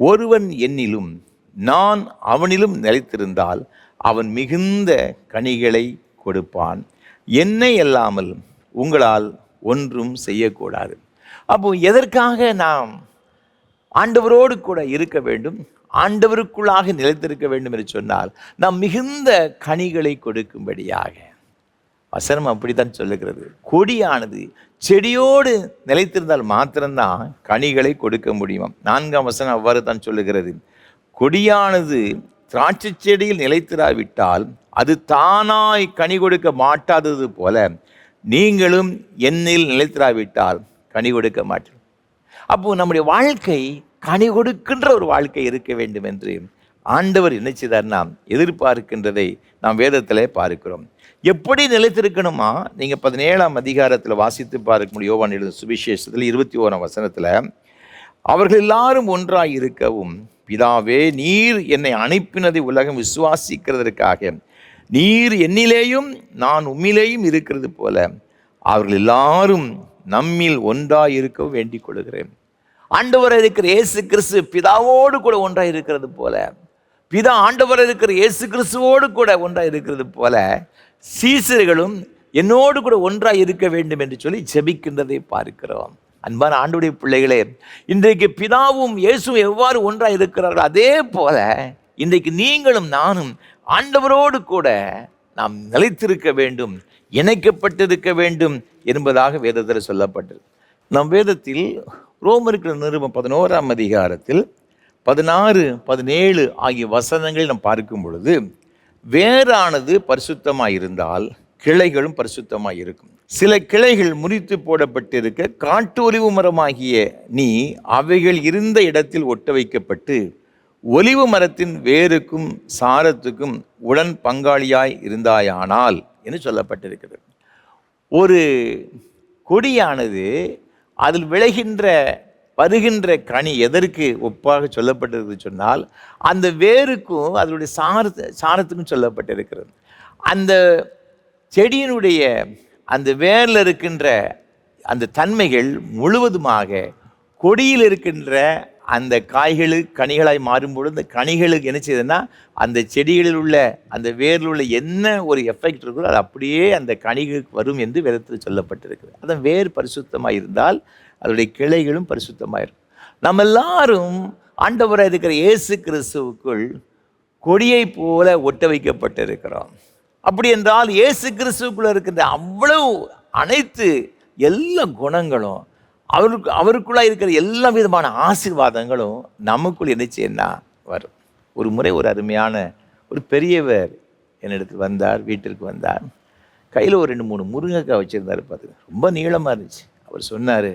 A: ஒருவன் என்னிலும் நான் அவனிலும் நிலைத்திருந்தால் அவன் மிகுந்த கனிகளை கொடுப்பான். என்னை அல்லாமல் உங்களால் ஒன்றும் செய்யக்கூடாது. அப்போ எதற்காக நாம் ஆண்டவரோடு கூட இருக்க வேண்டும், ஆண்டவருக்குள்ளாக நிலைத்திருக்க வேண்டும் என்று சொன்னால் நாம் மிகுந்த கனிகளை கொடுக்கும்படியாக. வசனம் அப்படித்தான் சொல்லுகிறது. கொடியானது செடியோடு நிலைத்திருந்தால் மாத்திரம்தான் கனிகளை கொடுக்க முடியும். 4ஆம் வசனம் அவ்வாறு தான் சொல்லுகிறது, கொடியானது திராட்சை செடியில் நிலைத்திராவிட்டால் அது தானாய் கனி கொடுக்க மாட்டாதது போல நீங்களும் என்னில் நிலைத்திராவிட்டால் கனி கொடுக்க மாட்டீர்கள். அப்போது நம்முடைய வாழ்க்கை கனி கொடுக்கின்ற ஒரு வாழ்க்கை இருக்க வேண்டும் என்று ஆண்டவர் என்ன செய்தார், நாம் எதிர்பார்க்கின்றதை நாம் வேதத்தில் பார்க்கிறோம். எப்படி நிலைத்திருக்கணுமா? நீங்கள் 17ஆம் அதிகாரத்தில் வாசித்து பார்க்க முடியும். யோவான் எழுதின சுவிசேஷத்தில் 21ஆம் வசனத்தில், அவர்கள் எல்லாரும் ஒன்றாய் இருக்கவும் பிதாவே நீர் என்னை அனுப்பினதை உலகம் விசுவாசிக்கிறதற்காக நீர் என்னிலேயும் நான் உம்மிலேயும் இருக்கிறது போல அவர்கள் எல்லாரும் நம்மில் ஒன்றாய் இருக்க வேண்டிக் கொள்கிறேன். ஆண்டவராக இருக்கிற இயேசு கிறிஸ்து பிதாவோடு கூட ஒன்றாய் இருக்கிறது போல, பிதா ஆண்டவராக இருக்கிற இயேசு கிறிஸ்துவோடு கூட ஒன்றாய் இருக்கிறது போல சீசர்களும் என்னோடு கூட ஒன்றாய் இருக்க வேண்டும் என்று சொல்லி ஜெபிக்கின்றதை பார்க்கிறோம். அன்பான ஆண்டவருடைய பிள்ளைகளே, இன்றைக்கு பிதாவும் இயேசுவும் எவ்வாறு ஒன்றாய் இருக்கிறார்கள், அதே போல இன்றைக்கு நீங்களும் நானும் ஆண்டவரோடு கூட நாம் நிலைத்திருக்க வேண்டும், இணைக்கப்பட்டிருக்க வேண்டும் என்பதாக வேதத்தில் சொல்லப்பட்டது. நம் வேதத்தில் ரோமருக்கு நிருபம் 11ஆம் அதிகாரத்தில் 16, 17 ஆகிய வசனங்களை நாம் பார்க்கும் பொழுது, வேரானது பரிசுத்தமாக இருந்தால் கிளைகளும் பரிசுத்தமாக இருக்கும். சில கிளைகள் முறித்து போடப்பட்டிருக்க காட்டு ஒலிவு மரமாகிய நீ அவைகள் இருந்த இடத்தில் ஒட்ட வைக்கப்பட்டு ஒலிவு மரத்தின் வேருக்கும் சாரத்துக்கும் உடன் பங்காளியாய் இருந்தாயானால் என்று சொல்லப்பட்டிருக்கிறது. ஒரு கொடியானது அதில் விளைகின்ற வருகின்ற கனி எதற்கு ஒப்பாக சொல்லப்பட்டிருக்கு சொன்னால், அந்த வேருக்கும் அதனுடைய சாரத்துக்கும் சொல்லப்பட்டிருக்கிறது. அந்த செடியினுடைய அந்த வேரில் இருக்கின்ற அந்த தன்மைகள் முழுவதுமாக கொடியில் இருக்கின்ற அந்த கனிகளாய் மாறும்பொழுது அந்த கனிகளுக்கு என்ன செய்யுதுன்னா, அந்த செடிகளில் உள்ள அந்த வேரில் உள்ள என்ன ஒரு எஃபெக்ட் இருக்கோ அது அப்படியே அந்த கனிகளுக்கு வரும் என்று வேதத்தில் சொல்லப்பட்டிருக்கிறது. அதான் வேர் பரிசுத்தமாக இருந்தால் அதனுடைய கிளைகளும் பரிசுத்தமாக இருக்கும். நம்ம எல்லாரும் ஆண்டவராக இருக்கிற இயேசு கிறிஸ்துவுக்குள் கொடியை போல ஒட்ட வைக்கப்பட்டிருக்கிறோம். அப்படி என்றால் இயேசு கிறிஸ்துவுக்குள்ள இருக்கின்ற அவ்வளவு அனைத்து எல்லா குணங்களும் அவருக்குள்ளே இருக்கிற எல்லா விதமான ஆசீர்வாதங்களும் நமக்குள் என்ன செய்யணும்னா வரும். ஒரு முறை ஒரு அருமையான ஒரு பெரியவர் என்னிடத்தில் வந்தார், வீட்டிற்கு வந்தார். கையில் ஒரு 2-3 முருங்கைக்காய் வச்சுருந்தார். பார்த்து ரொம்ப நீளமாக இருந்துச்சு. அவர் சொன்னார்,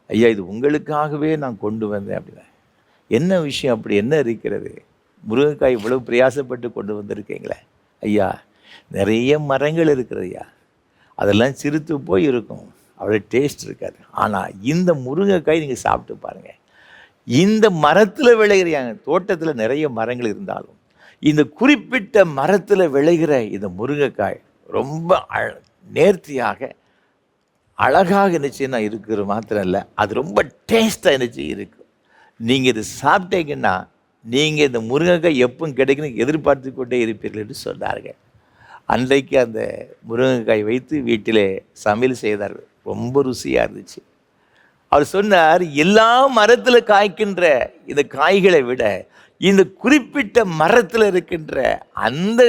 A: ஐயா இது உங்களுக்காகவே நான் கொண்டு வந்தேன் அப்படின்னா. என்ன விஷயம், அப்படி என்ன இருக்கிறது? முருங்கைக்காய் இவ்வளவு பிரயாசப்பட்டு கொண்டு வந்திருக்கீங்களே. ஐயா நிறைய மரங்கள் இருக்கிறது ஐயா, அதெல்லாம் சிறுத்து போய் இருக்கும், அவ்வளோ டேஸ்ட் இருக்காது. ஆனால் இந்த முருங்கைக்காய் நீங்கள் சாப்பிட்டு பாருங்கள். இந்த மரத்தில் விளைகிற தோட்டத்தில் நிறைய மரங்கள் இருந்தாலும் இந்த குறிப்பிட்ட மரத்தில் விளைகிற இந்த முருங்கைக்காய் ரொம்ப நேர்த்தியாக அழகாக நினச்சின்னா இருக்கிற மாத்திரம் இல்லை, அது ரொம்ப டேஸ்ட்டாக நினச்சி இருக்கும். நீங்கள் இது சாப்பிட்டீங்கன்னா நீங்கள் இந்த முருங்கைக்காய் எப்போ கிடைக்கணும் எதிர்பார்த்து கொண்டே இருப்பீர்கள் என்று சொன்னார்கள். அன்றைக்கு அந்த முருங்கைக்காய் வைத்து வீட்டிலே சமையல் செய்தார்கள். ரொம்ப ருசியாக இருந்துச்சு. அவர் சொன்னார், எல்லா மரத்தில் காய்க்கின்ற இந்த காய்களை விட இந்த குறிப்பிட்ட மரத்தில் இருக்கின்ற அந்த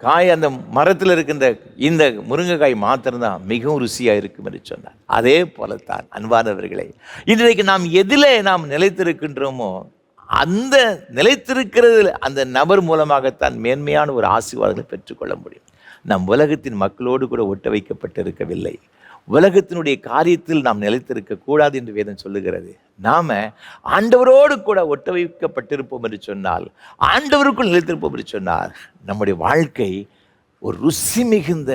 A: காய், அந்த மரத்தில் இருக்கின்ற இந்த முருங்கைக்காய் மாத்திரம்தான் மிகவும் ருசியாக இருக்கும் என்று சொன்னார். அதே போலத்தான் அன்பானவர்களே, இன்றைக்கு நாம் எதில் நாம் நிலைத்திருக்கின்றோமோ அந்த நிலைத்திருக்கிறது அந்த நபர் மூலமாகத்தான் மேன்மையான ஒரு ஆசீர்வாதங்களை பெற்றுக்கொள்ள முடியும். நம் உலகத்தின் மக்களோடு கூட ஒட்ட வைக்கப்பட்டிருக்கவில்லை. உலகத்தினுடைய காரியத்தில் நாம் நிலைத்திருக்க கூடாது என்று வேதம் சொல்லுகிறது. நாம் ஆண்டவரோடு கூட ஒட்ட வைக்கப்பட்டிருப்போம் என்று சொன்னால், ஆண்டவருக்குள் நிலைத்திருப்போம் என்று சொன்னால், நம்முடைய வாழ்க்கை ஒரு ருசி மிகுந்த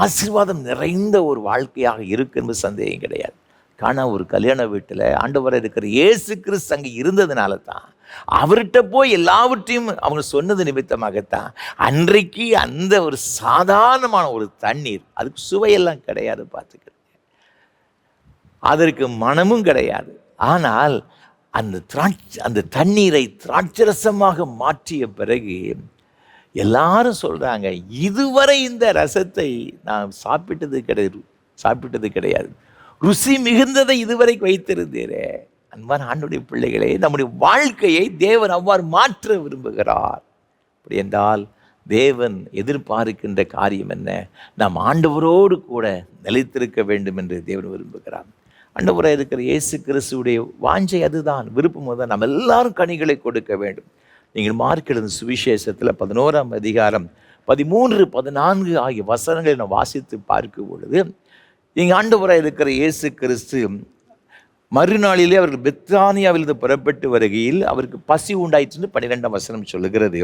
A: ஆசீர்வாதம் நிறைந்த ஒரு வாழ்க்கையாக இருக்கு என்பது சந்தேகம் கிடையாது. ஆனால் ஒரு கல்யாண வீட்டில் ஆண்டவராக இருக்கிற இயேசு கிறிஸ்து அங்கே இருந்ததுனால தான், அவர்கிட்ட போய் எல்லாவற்றையும் அவங்க சொன்னது நிமித்தமாகத்தான் அன்றைக்கு அந்த ஒரு சாதாரணமான ஒரு தண்ணீர், அதுக்கு சுவையெல்லாம் கிடையாது, பார்த்துக்கிறேன், அதற்கு மனமும் கிடையாது. ஆனால் அந்த தண்ணீரை திராட்சரசமாக மாற்றிய பிறகு எல்லாரும் சொல்கிறாங்க, இதுவரை இந்த ரசத்தை நான் சாப்பிட்டது கிடையாது, ருசி மிகுந்ததை இதுவரைக்கும் வைத்திருந்தீரே. அன்பான ஆண்டவருடைய பிள்ளைகளே, நம்முடைய வாழ்க்கையை தேவன் அவ்வாறு மாற்ற விரும்புகிறார். அப்படி என்றால் தேவன் எதிர்பார்க்கின்ற காரியம் என்ன? நாம் ஆண்டவரோடு கூட நிலைத்திருக்க வேண்டும் என்று தேவன் விரும்புகிறார். ஆண்டவராக இருக்கிற இயேசு கிறிஸ்துவுடைய வாஞ்சை அதுதான், விருப்பம் தான். நம்ம எல்லாரும் கனிகளை கொடுக்க வேண்டும். நீங்கள் மார்க் எழுதின சுவிசேஷத்தில் 11ஆம் அதிகாரம் 13, 14 ஆகிய வசனங்களை நான் வாசித்து பார்க்கும் பொழுது, இங்கே ஆண்டவராக இருக்கிற இயேசு கிறிஸ்து மறுநாளிலே அவர்கள் பெத்தானியாவிலிருந்து புறப்பட்டு வருகையில் அவருக்கு பசி உண்டாயிற்று 12ஆம் வசனம் சொல்லுகிறது.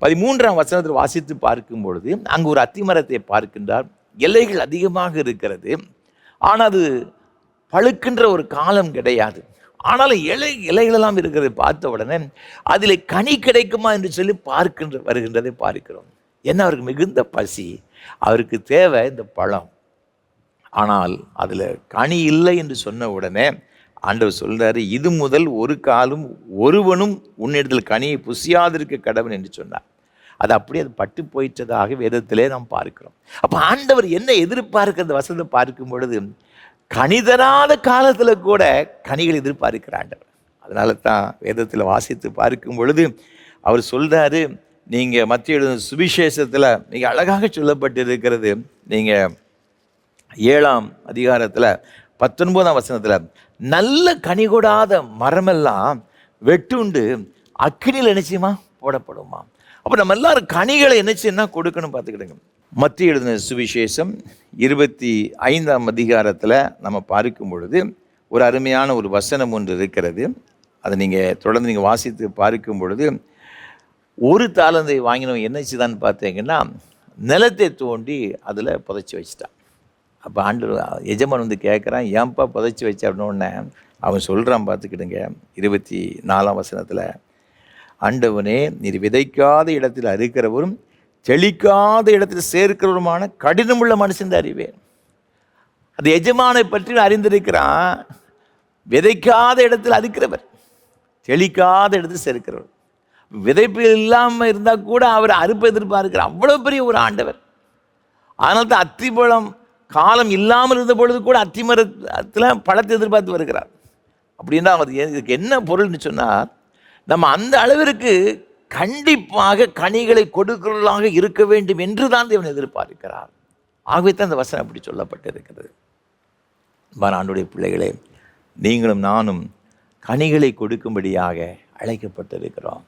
A: 13ஆம் வசனத்தில் வாசித்து பார்க்கும் பொழுது அங்கு ஒரு அத்திமரத்தை பார்க்கின்றார். இலைகள் அதிகமாக இருக்கிறது, ஆனால் அது பழுக்கின்ற ஒரு காலம் கிடையாது. ஆனாலும் இலைகளெல்லாம் இருக்கிறதை பார்த்த உடனே அதில் கனி கிடைக்குமா என்று சொல்லி வருகின்றதை பார்க்கிறோம். ஏன்னா அவருக்கு மிகுந்த பசி, அவருக்கு தேவை இந்த பழம். ஆனால் அதில் கனி இல்லை என்று சொன்ன உடனே ஆண்டவர் சொல்கிறாரு, இது முதல் ஒரு காலும் ஒருவனும் உன்னிடத்தில் கனியை புசியாதிருக்க கடவன் என்று சொன்னார். அது அப்படியே அது பட்டு போயிட்டதாக வேதத்திலே நாம் பார்க்கிறோம். அப்போ ஆண்டவர் என்ன எதிர்பார்க்கிற அந்த வசனத்தை பார்க்கும் பொழுது, கனிதராத காலத்தில் கூட கனிகள் எதிர்பார்க்கிற ஆண்டவர். அதனால தான் வேதத்தில் வாசித்து பார்க்கும் பொழுது அவர் சொல்கிறாரு, நீங்கள் மத்திய எழுதின சுவிசேஷத்தில் மிக அழகாக சொல்லப்பட்டிருக்கிறது. நீங்கள் 7ஆம் அதிகாரத்தில் 19ஆம் வசனத்தில், நல்ல கனி கொடாத மரமெல்லாம் வெட்டுண்டு அக்கினியில் நிச்சயமா போடப்படுமா. அப்போ நம்ம எல்லாரும் கனிகளை நினைச்சுன்னா கொடுக்கணும். பார்த்துக்கிடுங்க, மத்திய எழுதின சுவிசேஷம் 25ஆம் அதிகாரத்தில் நம்ம பார்க்கும் பொழுது ஒரு அருமையான ஒரு வசனம் ஒன்று இருக்கிறது. அதை நீங்கள் தொடர்ந்து நீங்கள் வாசித்து பார்க்கும் பொழுது, ஒரு தாளந்தை வாங்கினவன் என்ன செய்தான்னு பார்த்தீங்கன்னா, நிலத்தை தோண்டி அதில் புதைச்சி வச்சிட்டான். அப்போ எஜமான் வந்து கேட்குறான், ஏன்பா புதைச்சி வச்ச அப்படின்னோடனே அவன் சொல்கிறான், பார்த்துக்கிடுங்க 24ஆம் வசனத்தில், ஆண்டவனே, நீர் விதைக்காத இடத்தில் அறுக்கிறவரும் செழிக்காத இடத்தில் சேர்க்கிறவருமான கடினமுள்ள மனுஷன் அறிவேன். அது எஜமானை பற்றி அறிந்திருக்கிறான். விதைக்காத இடத்தில் அறுக்கிறவர், செழிக்காத இடத்தில் சேர்க்கிறவர். விதைப்பு இல்லாமல் இருந்தால் கூட அவர் அறுப்பு எதிர்பார்க்கிறார். அவ்வளோ பெரிய ஒரு ஆண்டவர். அதனால தான் அத்திப்பழம் காலம் இல்லாமல் இருந்த பொழுது கூட அத்தி மரத்தில் பழத்தை எதிர்பார்த்து வருகிறார். அப்படின்னா இதுக்கு என்ன பொருள்னு சொன்னால், நம்ம அந்த அளவிற்கு கண்டிப்பாக கனிகளை கொடுக்கிறவர்களாக இருக்க வேண்டும் என்று தான் தேவன் எதிர்பார்க்கிறார். ஆகவே தான் அந்த வசனம் அப்படி சொல்லப்பட்டிருக்கிறது. ஆண்டவருடைய பிள்ளைகளே, நீங்களும் நானும் கனிகளை கொடுக்கும்படியாக அழைக்கப்பட்டிருக்கிறோம்.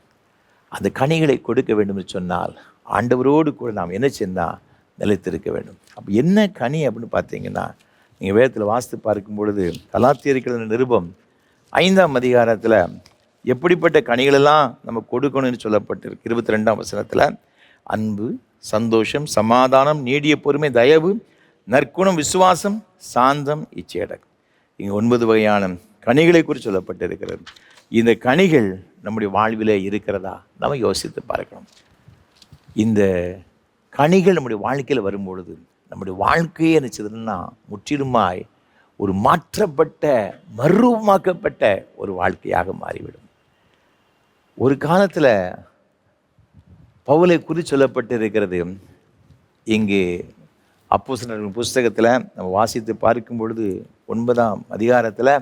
A: அந்த கனிகளை கொடுக்க வேண்டும் என்று சொன்னால் ஆண்டவரோடு கூட நாம் என்ன செய்யணும், நிலைத்திருக்க வேண்டும். அப்போ என்ன கனி அப்படின்னு பார்த்தீங்கன்னா, நீங்கள் வேதத்தில் வாசித்து பார்க்கும் பொழுது கலாத்தியர்கள் நிருபம் 5ஆம் அதிகாரத்தில் எப்படிப்பட்ட கனிகளெல்லாம் நம்ம கொடுக்கணும்னு சொல்லப்பட்டிருக்கு. 22ஆம் வசனத்தில், அன்பு, சந்தோஷம், சமாதானம், நீடிய பொறுமை, தயவு, நற்குணம், விசுவாசம், சாந்தம், இச்சையடக்கம். இங்கே 9 வகையான கனிகளை குறித்து சொல்லப்பட்டிருக்கிறது. இந்த கனிகள் நம்முடைய வாழ்விலே இருக்கிறதா நம்ம யோசித்து பார்க்கணும். இந்த கனிகள் நம்முடைய வாழ்க்கையில் வரும்பொழுது நம்முடைய வாழ்க்கையே நினச்சதுன்னா முற்றிலுமாய் ஒரு மாற்றப்பட்ட மறுரூபமாக்கப்பட்ட ஒரு வாழ்க்கையாக மாறிவிடும். ஒரு காலத்தில் பவுலை குறித்து சொல்லப்பட்டிருக்கிறது. இங்கு அப்போஸ்தலர்கள் புஸ்தகத்தில் நம்ம வாசித்து பார்க்கும் பொழுது 9ஆம் அதிகாரத்தில்,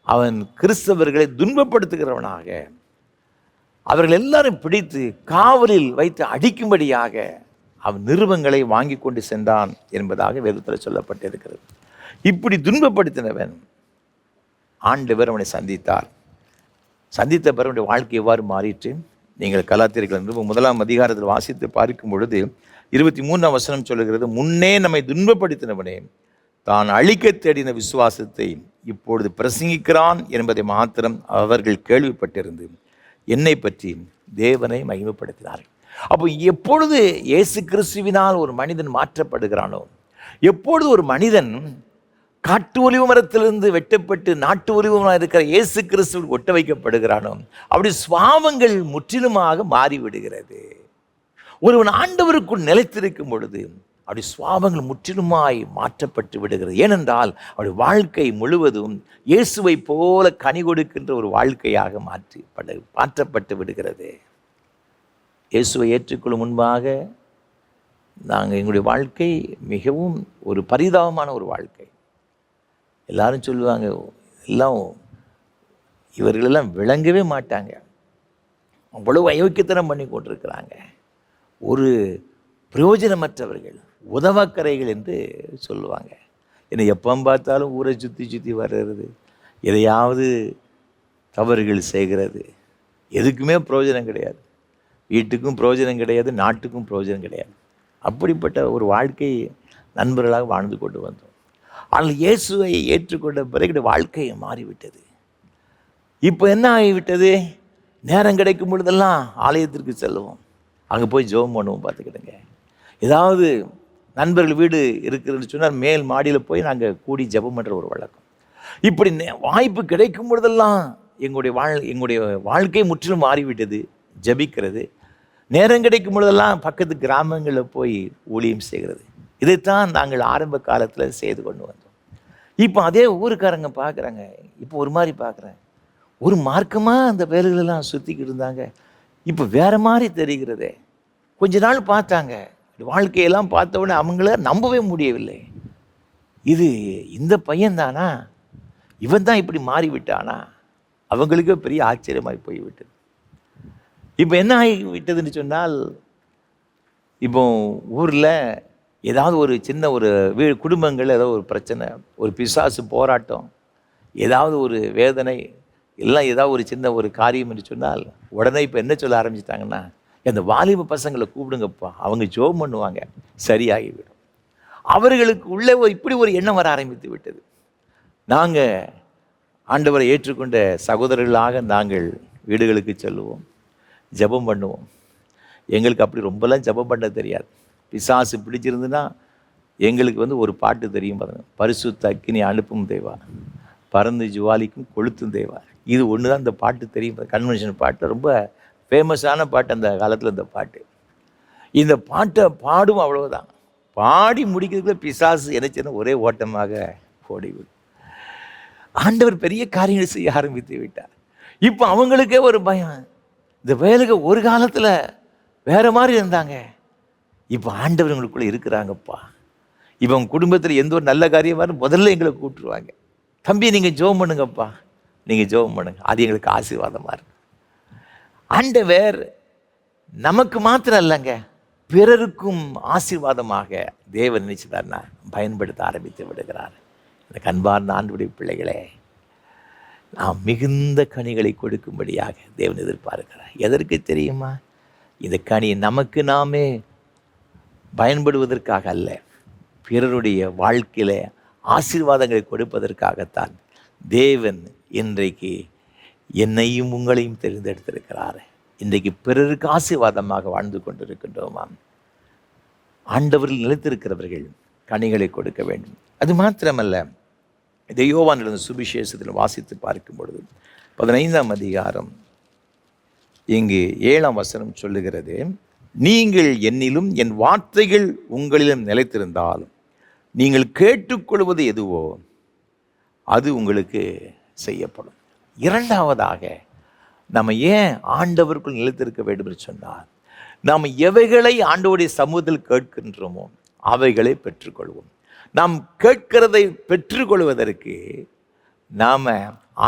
A: அவன் கிறிஸ்தவர்களை துன்பப்படுத்துகிறவனாக அவர்கள் எல்லாரும் பிடித்து காவலில் வைத்து அடிக்கும்படியாக அவன் நிருபங்களை வாங்கி கொண்டு சென்றான் என்பதாக வேதத்தில் சொல்லப்பட்டிருக்கிறது. இப்படி துன்பப்படுத்தினவன் ஆண்டவர் அவனை சந்தித்தார். சந்தித்த பிறகு அவனுடைய வாழ்க்கை எவ்வாறு மாறிற்று நீங்கள் கலாத்தியர்கள் நிருபம் 1ஆம் அதிகாரத்தில் வாசித்து பார்க்கும் பொழுது 23ஆம் வசனம் சொல்லுகிறது, முன்னே நம்மை துன்பப்படுத்தினவனே தான் அழிக்க தேடின விசுவாசத்தை இப்பொழுது பிரசங்கிக்கிறான் என்பதை மாத்திரம் அவர்கள் கேள்விப்பட்டிருந்து என்னை பற்றி தேவனை மகிமைப்படுத்தினார்கள். அப்போ எப்பொழுது இயேசு கிறிஸ்துவினால் ஒரு மனிதன் மாற்றப்படுகிறானோ, எப்பொழுது ஒரு மனிதன் காட்டு ஒலிவு மரத்திலிருந்து வெட்டப்பட்டு நாட்டு ஒலிவமாக இருக்கிற இயேசு கிறிஸ்துவில் ஒட்ட வைக்கப்படுகிறானோ, அப்படி சுவாபங்கள் முற்றிலுமாக மாறிவிடுகிறது. ஒருவன் ஆண்டவருக்குள் நிலைத்திருக்கும் பொழுது அப்படி சுவாபங்கள் முற்றிலுமாய் மாற்றப்பட்டு விடுகிறது. ஏனென்றால் அவருடைய வாழ்க்கை முழுவதும் இயேசுவை போல கனி கொடுக்கின்ற ஒரு வாழ்க்கையாக மாற்றப்பட்டு விடுகிறது. இயேசுவை ஏற்றுக்கொள்ளும் முன்பாக நாங்கள் எங்களுடைய வாழ்க்கை மிகவும் ஒரு பரிதாபமான ஒரு வாழ்க்கை. எல்லாரும் சொல்லுவாங்க, எல்லாம் இவர்களெல்லாம் விளங்கவே மாட்டாங்க, அவ்வளவு அயோக்கியத்தனம் பண்ணி கொண்டிருக்கிறாங்க, ஒரு பிரயோஜனமற்றவர்கள், உதவக்கரைகள் என்று சொல்லுவாங்க. என்னை எப்போ பார்த்தாலும் ஊரை சுற்றி வர்றது, எதையாவது தவறுகள் செய்கிறது, எதுக்குமே பிரயோஜனம் கிடையாது, வீட்டுக்கும் பிரயோஜனம் கிடையாது, நாட்டுக்கும் பிரயோஜனம் கிடையாது. அப்படிப்பட்ட ஒரு வாழ்க்கை நண்பர்களாக வாழ்ந்து கொண்டு வந்தோம். ஆனால் இயேசுவை ஏற்றுக்கொண்ட பிறகு வாழ்க்கையை மாறிவிட்டது. இப்போ என்ன ஆகிவிட்டது, நேரம் கிடைக்கும் பொழுதெல்லாம் ஆலயத்திற்கு செல்லுவோம், அங்கே போய் ஜெபம் பண்ணுவோம். பார்த்துக்கிடுங்க, ஏதாவது நண்பர்கள் வீடு இருக்குதுன்னு சொன்னால் மேல் மாடியில் போய் நாங்கள் கூடி ஜெபம் பண்ணுற ஒரு வழக்கம். இப்படி வாய்ப்பு கிடைக்கும் பொழுதெல்லாம் எங்களுடைய வாழ்க்கை முற்றிலும் மாறிவிட்டது. ஜெபிக்கிறது, நேரம் கிடைக்கும் பொழுதெல்லாம் பக்கத்து கிராமங்களில் போய் ஊழியம் செய்கிறது. இதைத்தான் நாங்கள் ஆரம்ப காலத்தில் செய்து கொண்டு வந்தோம். இப்போ அதே ஊருக்காரங்க பார்க்குறாங்க, இப்போ ஒரு மாதிரி பார்க்குறாங்க. ஒரு மார்க்கமாக அந்த வேலைகளெல்லாம் சுற்றிக்கிட்டு இருந்தாங்க, இப்போ வேறு மாதிரி தெரிகிறதே. கொஞ்ச நாள் பார்த்தாங்க, வாழ்க்கையெல்லாம் பார்த்த உடனே அவங்கள நம்பவே முடியவில்லை. இது இந்த பையன்தானா, இவன் தான் இப்படி மாறிவிட்டானா? அவங்களுக்கே பெரிய ஆச்சரியமாய் போய்விட்டது. இப்போ என்ன ஆகிவிட்டதுன்னு சொன்னால், இப்போ ஊரில் ஏதாவது ஒரு சின்ன ஒரு குடும்பங்கள் ஏதோ ஒரு பிரச்சனை, ஒரு பிசாசு போராட்டம், ஏதாவது ஒரு வேதனை, எல்லாம் ஏதாவது ஒரு சின்ன ஒரு காரியம் என்று சொன்னால் உடனே இப்போ என்ன சொல்ல ஆரம்பிச்சிட்டாங்கன்னா, அந்த வாலிப பசங்களை கூப்பிடுங்கப்பா, அவங்க ஜெபம் பண்ணுவாங்க, சரியாகிவிடும். அவர்களுக்கு உள்ளே இப்படி ஒரு எண்ணம் வர ஆரம்பித்து விட்டது. நாங்கள் ஆண்டவரை ஏற்றுக்கொண்ட சகோதரர்களாக நாங்கள் வீடுகளுக்கு செல்லுவோம், ஜெபம் பண்ணுவோம். எங்களுக்கு அப்படி ரொம்பலாம் ஜெபம் பண்ண தெரியாது. பிசாசு பிடிச்சிருந்துன்னா எங்களுக்கு ஒரு பாட்டு தெரியும் பாருங்க, பரிசுத்த அக்கினி அனுப்பும் தேவா, பறந்து ஜுவாலிக்கும் கொளுத்தும் தேவா. இது ஒன்று தான் இந்த பாட்டு தெரியும், கன்வென்ஷன் பாட்டு, ரொம்ப ஃபேமஸான பாட்டு அந்த காலத்தில். இந்த பாட்டு, இந்த பாட்டை பாடும், அவ்வளவுதான். பாடி முடிக்கிறதுக்குள்ள பிசாசு என்ன ஒரே ஓட்டமாக ஓடிவிடும். ஆண்டவர் பெரிய காரியங்கள் செய்ய ஆரம்பித்து விட்டார். இப்போ அவங்களுக்கே ஒரு பயம். இந்த வேலைக்கு ஒரு காலத்தில் வேற மாதிரி இருந்தாங்க, இப்போ ஆண்டவர் எங்களுக்குள்ளே இருக்கிறாங்கப்பா. இப்போ குடும்பத்தில் எந்த ஒரு நல்ல காரியமாக முதல்ல எங்களை கூப்பிட்டுருவாங்க, தம்பி நீங்கள் ஜெபம் பண்ணுங்கப்பா, நீங்கள் ஜெபம் பண்ணுங்க, அது எங்களுக்கு ஆசீர்வாதமாக இருக்கு. ஆண்டவர் நமக்கு மாத்திரம் இல்லைங்க, பிறருக்கும் ஆசீர்வாதமாக தேவன் நினைச்சுதார்னா பயன்படுத்த ஆரம்பித்து விடுகிறார். இந்த கண்பார்ந்த ஆண்டவருடைய பிள்ளைகளே, நாம் மிகுந்த கனிகளை கொடுக்கும்படியாக தேவன் எதிர்பார்க்கிறார். எதற்கு தெரியுமா? இந்த கனி நமக்கு நாமே பயன்படுவதற்காக அல்ல, பிறருடைய வாழ்க்கையில் ஆசீர்வாதங்களை கொடுப்பதற்காகத்தான் தேவன் இன்றைக்கு என்னையும் உங்களையும் தெரிந்தெடுத்திருக்கிறார். இன்றைக்கு பிறருக்கு ஆசீர்வாதமாக வாழ்ந்து கொண்டிருக்கின்றோமாம். ஆண்டவரில் நிலைத்திருக்கிறவர்கள் கனிகளை கொடுக்க வேண்டும். அது மாத்திரமல்ல, இதை யோவான் எழுதின சுவிசேஷத்தில் வாசித்து பார்க்கும் பொழுது 15ஆம் அதிகாரம் இங்கு 7ஆம் வசனம் சொல்லுகிறது, நீங்கள் என்னிலும் என் வார்த்தைகள் உங்களிலும் நிலைத்திருந்தாலும் நீங்கள் கேட்டுக்கொள்வது எதுவோ அது உங்களுக்கு செய்யப்படும். இரண்டாவதாக, நம்ம ஏன் ஆண்டவருக்குள் நிலைத்திருக்க வேண்டும் என்று சொன்னால், நாம் எவைகளை ஆண்டவருடைய சமூகத்தில் கேட்கின்றோமோ அவைகளை பெற்றுக்கொள்வோம். நாம் கேட்கிறதை பெற்றுக்கொள்வதற்கு நாம்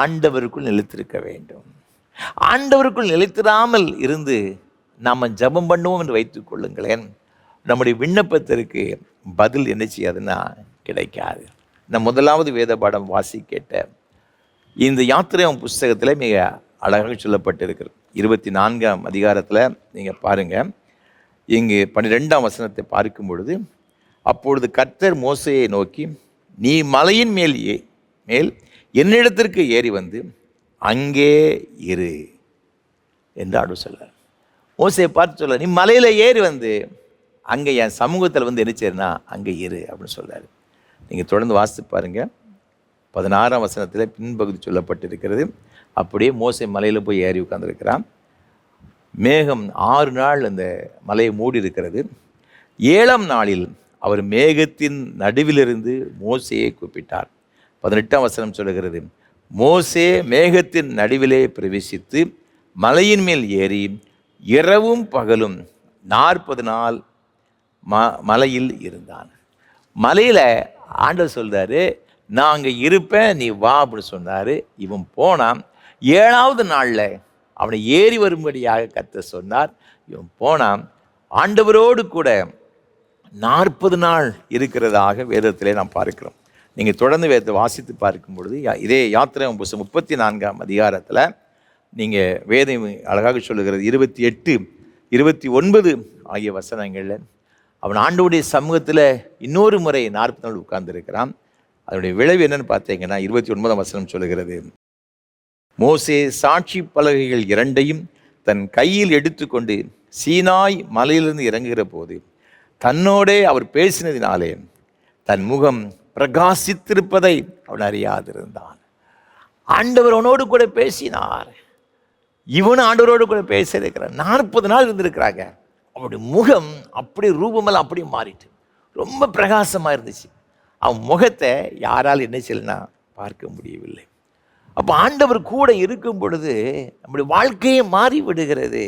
A: ஆண்டவருக்குள் நிலைத்திருக்க வேண்டும். ஆண்டவருக்குள் நிலைத்திராமல் இருந்து நாம் ஜெபம் பண்ணுவோம் என்று வைத்துக் கொள்ளுங்களேன், நம்முடைய விண்ணப்பத்திற்கு பதில் என்ன செய்யாதுன்னா கிடைக்காது. நான் முதலாவது வேத பாடம் வாசி கேட்ட இந்த யாத்திரையாம் புஸ்தகத்தில் மிக அழகாக சொல்லப்பட்டிருக்கிறது. 24ஆம் அதிகாரத்தில் நீங்கள் பாருங்கள், இங்கு 12ஆம் வசனத்தை பார்க்கும் பொழுது, அப்பொழுது கர்த்தர் மோசேயை நோக்கி, நீ மலையின் மேல் என்னிடத்திற்கு ஏறி வந்து அங்கே இரு என்று ஆண்டவர் சொல்றார். மோசேயை பார்த்து சொல்ல, நீ மலையில் ஏறி வந்து அங்கே என் சமூகத்தில் வந்து என்ன செய்யறனா அங்கே இரு அப்படின்னு சொல்கிறார். நீங்கள் தொடர்ந்து வாசித்து பாருங்கள், 16ஆம் வசனத்தில் பின்பகுதி சொல்லப்பட்டிருக்கிறது. அப்படியே மோசே மலையில் போய் ஏறி உட்கார்ந்துருக்கிறான். மேகம் 6 நாள் அந்த மலையை மூடி இருக்கிறது. 7ஆம் நாளில் அவர் மேகத்தின் நடுவிலிருந்து மோசேயை கூப்பிட்டார். 18ஆம் வசனம் சொல்லுகிறது, மோசே மேகத்தின் நடுவிலே பிரவேசித்து மலையின் மேல் ஏறி இரவும் பகலும் 40 நாள் மலையில் இருந்தான். மலையில் ஆண்டவர் சொல்றாரு, நான் அங்கே இருப்பேன், நீ வா அப்படின்னு சொன்னார். இவன் போனான். 7ஆவது நாளில் அவனை ஏறி வரும்படியாக கர்த்தர் சொன்னார். இவன் போனான். ஆண்டவரோடு கூட 40 நாள் இருக்கிறதாக வேதத்திலே நாம் பார்க்கிறோம். நீங்கள் தொடர்ந்து வேதத்தை வாசித்து பார்க்கும் பொழுது, இதே யாத்திராகமம் புஸ்தகம் 34ஆம் அதிகாரத்தில் நீங்கள் வேதம் அழகாக சொல்லுகிறது. 28, 29 ஆகிய வசனங்களில் அவன் ஆண்டவருடைய சமூகத்தில் இன்னொரு முறை 40 நாள் உட்கார்ந்துருக்கிறான். அதனுடைய விளைவு என்னன்னு பார்த்தீங்கன்னா 29ஆம் வசனம் சொல்லுகிறது, மோசே சாட்சி பலகைகள் 2ஐயும் தன் கையில் எடுத்துக்கொண்டு சீனாய் மலையிலிருந்து இறங்குகிற போது தன்னோடே அவர் பேசினதினாலே தன் முகம் பிரகாசித்திருப்பதை அவன் அறியாதிருந்தான். ஆண்டவர் அவனோடு கூட பேசினார். இவனும் ஆண்டவரோடு கூட பேசியிருக்கிறான். 40 நாள் இருந்திருக்கிறாங்க. அவனுடைய முகம் அப்படி ரூபமெல்லாம் அப்படி மாறிட்டு ரொம்ப பிரகாசமாக இருந்துச்சு. அவன் முகத்தை யாரால் என்ன செய்யலைன்னா பார்க்க முடியவில்லை. அப்போ ஆண்டவர் கூட இருக்கும் பொழுது நம்முடைய வாழ்க்கையே மாறி விடுகிறது.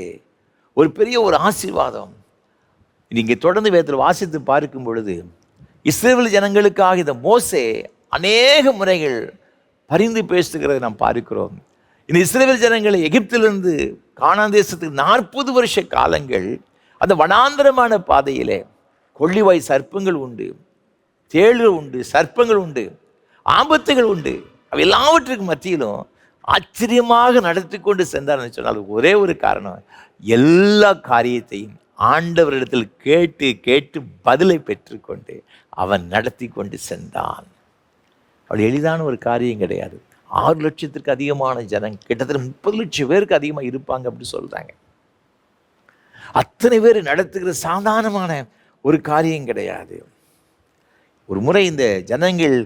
A: ஒரு பெரிய ஒரு ஆசீர்வாதம். நீங்கள் தொடர்ந்து வேதத்தில் வாசித்து பார்க்கும் பொழுது இஸ்ரவேல் ஜனங்களுக்காக இந்த மோசே அநேக முறைகள் பரிந்து பேசுகிறதை நாம் பார்க்கிறோம். இந்த இஸ்ரவேல் ஜனங்களை எகிப்திலிருந்து கானான் தேசத்துக்கு 40 வருஷ காலங்கள் அந்த வனாந்தரமான பாதையிலே கொள்ளிவாய் சர்ப்பங்கள் உண்டு, தேள்கள் உண்டு, சர்ப்பங்கள் உண்டு, ஆபத்துகள் உண்டு. அவை எல்லாவற்றுக்கும் மத்தியிலும் ஆச்சரியமாக நடத்தி கொண்டு சென்றார்னு சொன்னால் ஒரே ஒரு காரணம், எல்லா காரியத்தையும் ஆண்டவரிடத்தில் கேட்டு கேட்டு பதிலை பெற்றுக்கொண்டு அவன் நடத்தி கொண்டு சென்றான். அப்படி எளிதான ஒரு காரியம் கிடையாது. 6 லட்சத்திற்கு அதிகமான ஜனங்க, கிட்டத்தட்ட 30 லட்சம் பேருக்கு அதிகமாக இருப்பாங்க அப்படி சொல்கிறாங்க. அத்தனை பேர் நடத்துகிற சாதாரணமான ஒரு காரியம் கிடையாது. ஒரு முறை இந்த ஜனங்கள்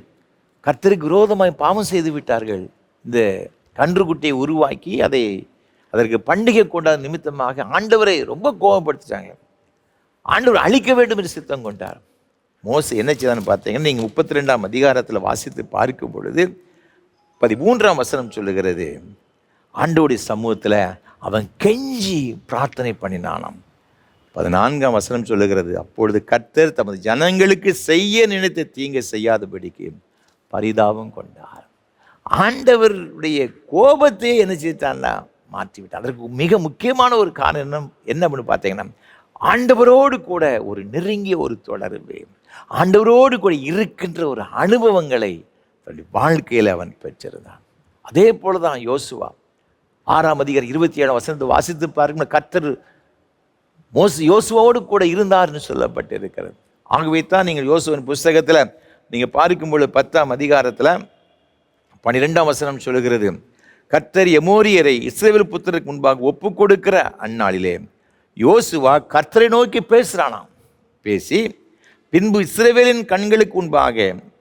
A: கர்த்தருக்கு விரோதமாய் பாவம் செய்து விட்டார்கள். இந்த கன்றுக்குட்டியை உருவாக்கி அதற்கு பண்டிகை கொண்டாட நிமித்தமாக ஆண்டவரை ரொம்ப கோபப்படுத்திட்டாங்க. ஆண்டவர் அழிக்க வேண்டும் என்று சித்தம் கொண்டார். மோசே என்ன செய்தான்னு பார்த்தீங்கன்னா, நீங்கள் 32ஆம் அதிகாரத்தில் வாசித்து பார்க்கும் பொழுது 13ஆம் வசனம் சொல்லுகிறது, ஆண்டவருடைய சமூகத்தில் அவன் கெஞ்சி பிரார்த்தனை பண்ணினானாம். 14ஆம் வசனம் சொல்லுகிறது, அப்பொழுது கர்த்தர் தமது ஜனங்களுக்கு செய்ய நினைத்த தீங்கை செய்யாதபடிக்கு பரிதாபம் கொண்டார். ஆண்டவருடைய கோபத்தையே என்ன செய்தான்னா மாற்றிவிட்டார். அதற்கு மிக முக்கியமான ஒரு காரணம் என்ன அப்படின்னு பார்த்தீங்கன்னா, ஆண்டவரோடு கூட ஒரு நெருங்கிய ஒரு தொடர்பு, ஆண்டவரோடு கூட இருக்கின்ற ஒரு அனுபவங்களை தன்னுடைய வாழ்க்கையில் அவன் பெற்றிருந்தான். அதே போல தான் யோசுவா 6ஆம் அதிகாரம் 27ஆம் வசனத்தை வாசித்து பாருங்க. கர்த்தர் யோசுவாவோடு கூட இருந்தார்னு சொல்லப்பட்டு இருக்கிறது. ஆகவே தான் நீங்கள் யோசுவின் புஸ்தகத்தில் நீங்கள் பார்க்கும்போது 10ஆம் அதிகாரத்தில் 12ஆம் வசனம் சொல்லுகிறது, கர்த்தர் எமோரியரை இஸ்ரவேல் புத்திரருக்கு முன்பாக ஒப்பு கொடுக்கிற அந்நாளிலே யோசுவா கர்த்தரை நோக்கி பேசுகிறானாம். பேசி பின்பு இஸ்ரவேலின் கண்களுக்கு முன்பாக,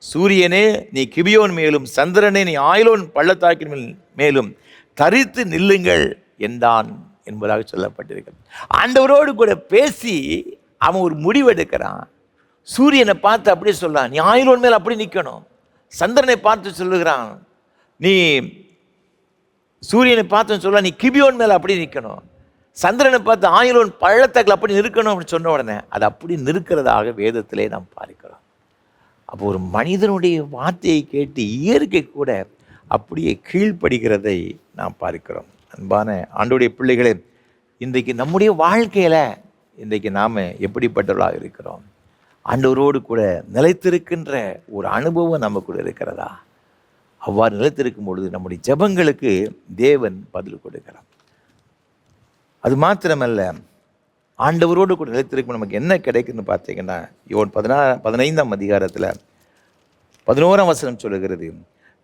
A: சூரியனே நீ கிபியோன் மேலும், சந்திரனே நீ ஆயிலோன் பள்ளத்தாக்கின் மேலும் தரித்து நில்லுங்கள் என்றான் என்பதாக சொல்லப்பட்டிருக்கிறது. ஆண்டவரோடு கூட பேசி அவன் ஒரு முடிவெடுக்கிறான். சூரியனை பார்த்து அப்படியே சொல்றான், நீ ஆயிலோன் மேல் அப்படி நிற்கணும். சந்திரனை பார்த்து சொல்லுகிறான், நீ சூரியனை பார்த்து சொல்ல, நீ கிபியோன் மேலே அப்படி நிற்கணும். சந்திரனை பார்த்து ஆயிலோன் பள்ளத்தாக்கில் அப்படி நிற்கணும் அப்படின்னு சொன்ன உடனே அது அப்படி நிற்கிறதாக வேதத்திலே நாம் பார்க்கிறோம். அப்போ ஒரு மனிதனுடைய வார்த்தையை கேட்டு இயற்கை கூட அப்படியே கீழ்ப்படுகிறதை நாம் பார்க்கிறோம். அன்பான ஆண்டவருடைய பிள்ளைகளே, இன்றைக்கு நம்முடைய வாழ்க்கையில் இன்றைக்கு நாம் எப்படிப்பட்டவர்களாக இருக்கிறோம்? ஆண்டவரோடு கூட நிலைத்திருக்கின்ற ஒரு அனுபவம் நமக்குள்ள இருக்கிறதா? அவ்வாறு நிலைத்திருக்கும் பொழுது நம்முடைய ஜெபங்களுக்கு தேவன் பதில் கொடுக்கிறார். அது மாத்திரமல்ல, ஆண்டவரோடு கூட நிலைத்திருக்கும் நமக்கு என்ன கிடைக்குன்னு பார்த்தீங்கன்னா, யோன் 15ஆம் அதிகாரத்தில் 11ஆம் வசனம் சொல்லுகிறது,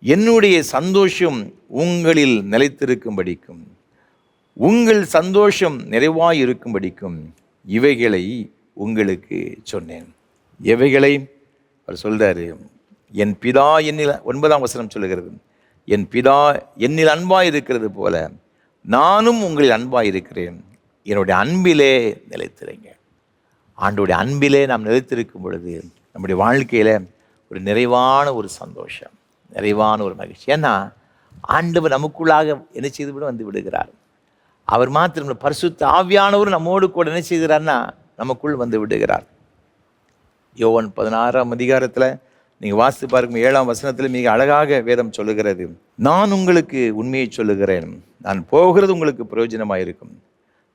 A: என்னுடைய சந்தோஷம் உங்களில் நிலைத்திருக்கும்படிக்கும் உங்கள் சந்தோஷம் நிறைவாய் இருக்கும்படிக்கும் இவைகளை உங்களுக்கு சொன்னேன். எவைகளை அவர் சொல்றாரு, என் பிதா என்னில், 9ஆம் வசனம் சொல்லுகிறது, என் பிதா என்னில் அன்பாய் இருக்கிறது போல நானும் உங்களில் அன்பாய் இருக்கிறேன், என்னுடைய அன்பிலே நிலைத்திருங்க. ஆண்டோடைய அன்பிலே நாம் நிலைத்திருக்கும் பொழுது நம்முடைய வாழ்க்கையில் ஒரு நிறைவான ஒரு சந்தோஷம், நிறைவான ஒரு மகிழ்ச்சி. ஏன்னா ஆண்டவர் நமக்குள்ளாக என்ன செய்துவிட வந்து விடுகிறார். அவர் மாத்திரம் பரிசுத்த ஆவியானவர் நம்மோடு கூட என்ன செய்கிறார்னா நமக்குள் வந்து விடுகிறார். யோவான் 16ஆம் அதிகாரத்தில் நீங்கள் வாசித்து பார்க்கும் 7ஆம் வசனத்தில் மிக அழகாக வேதம் சொல்லுகிறது, நான் உங்களுக்கு உண்மையை சொல்லுகிறேன், நான் போகிறது உங்களுக்கு பிரயோஜனமாக இருக்கும்.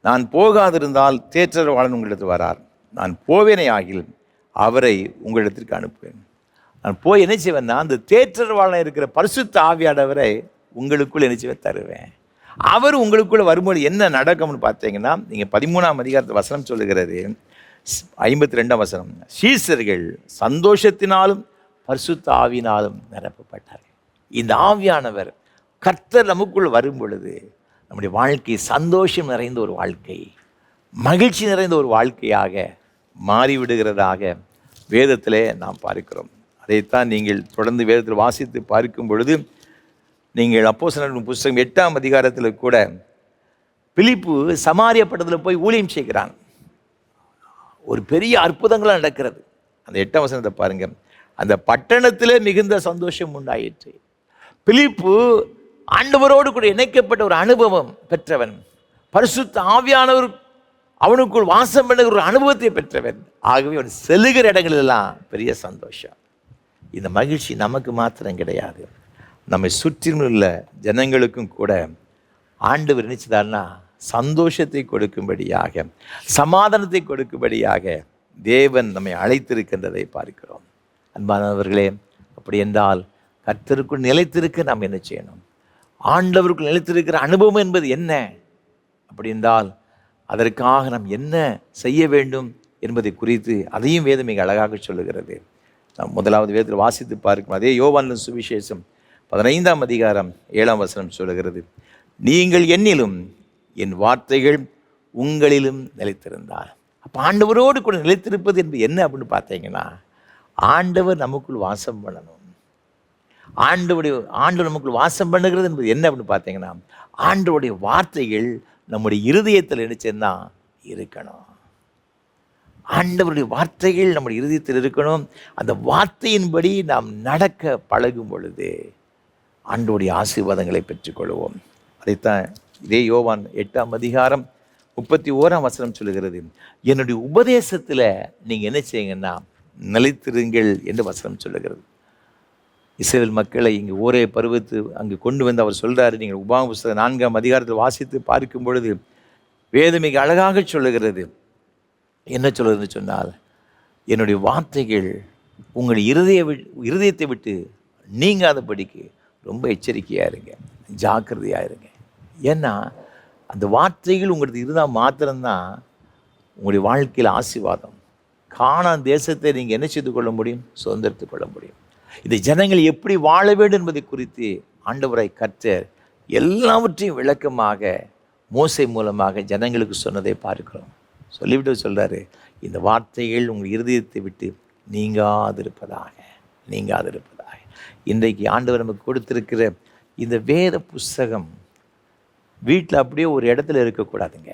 A: நான் போகாதிருந்தால் தேற்றரவாளன் உங்களிடத்தில் வரார். நான் போவேனே ஆகில் அவரை உங்களிடத்திற்கு அனுப்புவேன். நான் போய் என்ன செய்வேன்னா அந்த தேற்றரவாளன் இருக்கிற பரிசுத்த ஆவியானவரை உங்களுக்குள் என்ன செய்வேன் தருவேன். அவர் உங்களுக்குள்ளே வரும்போது என்ன நடக்கும்னு பார்த்தீங்கன்னா, நீங்கள் 13ஆம் அதிகாரத்தில் வசனம் சொல்லுகிறது, 52ஆம் வசனம், சீசர்கள் சந்தோஷத்தினாலும் பரிசுத்த ஆவியினாலும் நிரப்பப்பட்டார்கள். இந்த ஆவியானவர் கர்த்தர் நமக்குள் வரும் பொழுது நம்முடைய வாழ்க்கை சந்தோஷம் நிறைந்த ஒரு வாழ்க்கை, மகிழ்ச்சி நிறைந்த ஒரு வாழ்க்கையாக மாறிவிடுகிறதாக வேதத்திலே நாம் பார்க்கிறோம். அதைத்தான் நீங்கள் தொடர்ந்து வேதத்தில் வாசித்து பார்க்கும் பொழுது, நீங்கள் அப்போஸ்தலர் புஸ்தகம் 8ஆம் அதிகாரத்தில் கூட பிலிப்பு சமாரிய பட்டணத்தில் போய் ஊழியம் செய்கிறான். ஒரு பெரிய அற்புதங்களாக நடக்கிறது. அந்த 8ஆம் வசனத்தை பாருங்க. அந்த பட்டணத்திலே மிகுந்த சந்தோஷம் உண்டாயிற்று. பிலிப்பு ஆண்டவரோடு கூட இணைக்கப்பட்ட ஒரு அனுபவம் பெற்றவன். பரிசுத்த ஆவியானவர் அவனுக்குள் வாசம் பண்ணுகிற ஒரு அனுபவத்தை பெற்றவன். ஆகவே அவன் செல்லுகிற இடங்களெல்லாம் பெரிய சந்தோஷம். இந்த மகிழ்ச்சி நமக்கு மாத்திரம் கிடையாது, நம்மை சுற்றிலும் உள்ள ஜனங்களுக்கும் கூட ஆண்டவர் நினைச்சதான்னா சந்தோஷத்தை கொடுக்கும்படியாக, சமாதானத்தை கொடுக்கும்படியாக தேவன் நம்மை அழைத்திருக்கின்றதை பார்க்கிறோம். அன்பானவர்களே, அப்படி என்றால் கர்த்தருக்குள் நிலைத்திருக்க நாம் என்ன செய்யணும்? ஆண்டவருக்குள் நிலைத்திருக்கிற அனுபவம் என்பது என்ன? அப்படி என்றால் அதற்காக நாம் என்ன செய்ய வேண்டும் என்பதை குறித்து அதையும் வேதம் மிக அழகாக சொல்லுகிறது. நாம் முதலாவது வேதத்தில் வாசித்து பார்க்கணும். அதே யோவான் சுவிசேஷம் 15ஆம் அதிகாரம் 7ஆம் வசனம் சொல்லுகிறது, நீங்கள் என்னிலும் என் வார்த்தைகள் உங்களிலும் நிலைத்திருந்தார். அப்போ ஆண்டவரோடு கூட நிலைத்திருப்பது என்பது என்ன அப்படின்னு பார்த்தீங்கன்னா, ஆண்டவர் நமக்குள் வாசம் பண்ணணும். ஆண்டவர் நமக்குள் வாசம் பண்ணுகிறது என்பது என்ன அப்படின்னு பார்த்தீங்கன்னா, ஆண்டவருடைய வார்த்தைகள் நம்முடைய இருதயத்தில் நினைச்சேன்னா இருக்கணும். ஆண்டவருடைய வார்த்தைகள் நம்முடைய இருதயத்தில் இருக்கணும். அந்த வார்த்தையின்படி நாம் நடக்க பழகும் பொழுது ஆண்டவருடைய ஆசீர்வாதங்களை பெற்றுக்கொள்வோம். அதைத்தான் இதே யோவான் 8ஆம் அதிகாரம் 31ஆம் வசனம் சொல்லுகிறது, என்னுடைய உபதேசத்தில் நீங்கள் என்ன செய்யுங்கன்னா நிலைத்திருங்கள் என்று வசனம் சொல்லுகிறது. இஸ்ரவேல் மக்களை இங்கே ஓரே பருவத்து அங்கு கொண்டு வந்து அவர் சொல்கிறாரு. நீங்கள் உபாகம புஸ்தகம் 4ஆம் அதிகாரத்தில் வாசித்து பார்க்கும் பொழுது வேதம் மிக அழகாக சொல்லுகிறது. என்ன சொல்லுறதுன்னு சொன்னால், என்னுடைய வார்த்தைகள் உங்கள் இருதயத்தை விட்டு நீங்காதபடிக்கு ரொம்ப எச்சரிக்கையாக இருங்க, ஜாக்கிரதையாக இருங்க. ஏன்னா அந்த வார்த்தைகள் உங்களுக்கு இருந்தால் மாத்திரம்தான் உங்களுடைய வாழ்க்கையில் ஆசீர்வாதம். கானான் தேசத்தை நீங்கள் என்ன செய்து கொள்ள முடியும்? சுதந்திரத்து கொள்ள முடியும். இந்த ஜனங்கள் எப்படி வாழ வேண்டும் என்பதை குறித்து ஆண்டவரை கர்த்தர் எல்லாவற்றையும் விளக்கமாக மோசே மூலமாக ஜனங்களுக்கு சொன்னதை பார்க்கிறோம். சொல்லிவிட்டு சொல்கிறாரு, இந்த வார்த்தைகள் உங்கள் இருதயத்தை விட்டு நீங்காதிருப்பதாக. இன்றைக்கு ஆண்டவர் நமக்கு கொடுத்திருக்கிற இந்த வேத புஸ்தகம் வீட்டில் அப்படியே ஒரு இடத்துல இருக்கக்கூடாதுங்க.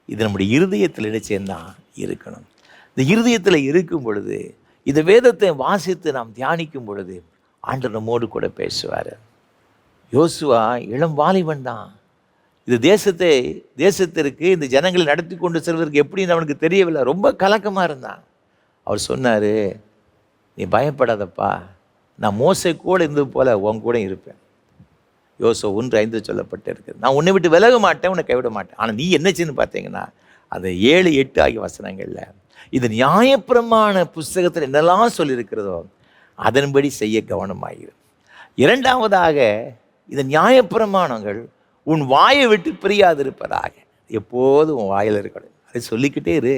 A: இது நம்முடைய இருதயத்தில் நினைச்சேன்னா இருக்கணும். இந்த இருதயத்தில் இருக்கும் பொழுது, இந்த வேதத்தை வாசித்து நாம் தியானிக்கும் பொழுது ஆண்டவர் நம்மோடு கூட பேசுவார். யோசுவா இளம் வாலிபன் தான். இது தேசத்திற்கு இந்த ஜனங்களை நடத்தி கொண்டு செல்வதற்கு எப்படின்னு அவனுக்கு தெரியவில்லை. ரொம்ப கலக்கமாக இருந்தான். அவர் சொன்னார், நீ பயப்படாதப்பா, நான் மோசே கூட இருந்தது போல் உன் கூட இருப்பேன். யோசுவா 1:5 சொல்லப்பட்டு இருக்குது. நான் உன்னை விட்டு விலக மாட்டேன், உன்னை கைவிட மாட்டேன். ஆனால் நீ என்ன செய்யணும்னு பார்த்தீங்கன்னா, அந்த 7, 8 ஆகிய வசனங்களில் இது நியாயப்பிரமாண புஸ்தகத்தில் என்னெல்லாம் சொல்லியிருக்கிறதோ அதன்படி செய்ய கவனமாகிடும். 2ஆவதாக, இந்த நியாயப்பிரமாணங்கள் உன் வாயை விட்டு பிரியாதிருப்பதாக. எப்போதும் உன் வாயில் இருக்கணும், அதை சொல்லிக்கிட்டே இரு.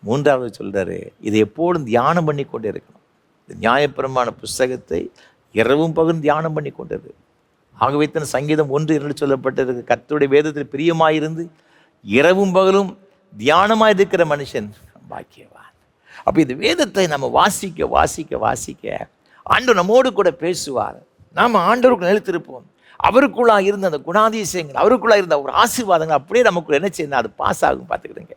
A: 3ஆவது சொல்கிறாரு, இதை எப்போதும் தியானம் பண்ணி கொண்டே இருக்கணும். இந்த நியாயப்பிரமாண புஸ்தகத்தை இரவும் பகலும் தியானம் பண்ணி கொண்டது. ஆகவே தன் சங்கீதம் 1:2 சொல்லப்பட்டிருக்கு, கர்த்தருடைய வேதத்தில் பிரியமாயிருந்து இரவும் பகலும் தியானமாக இருக்கிற மனுஷன் பாக்கியவான். அப்போ இந்த வேதத்தை நம்ம வாசிக்க வாசிக்க வாசிக்க ஆண்டவர் நம்மோடு கூட பேசுவார். நாம் ஆண்டவருக்கு நிலைத்திருப்போம். அவருக்குள்ளாக இருந்த அந்த குணாதிசயங்கள், அவருக்குள்ளாக இருந்த ஒரு ஆசீர்வாதங்கள் அப்படியே நமக்குள்ள என்ன செய்யணும், அது பாஸ் ஆகும். பார்த்துக்கிடுங்க,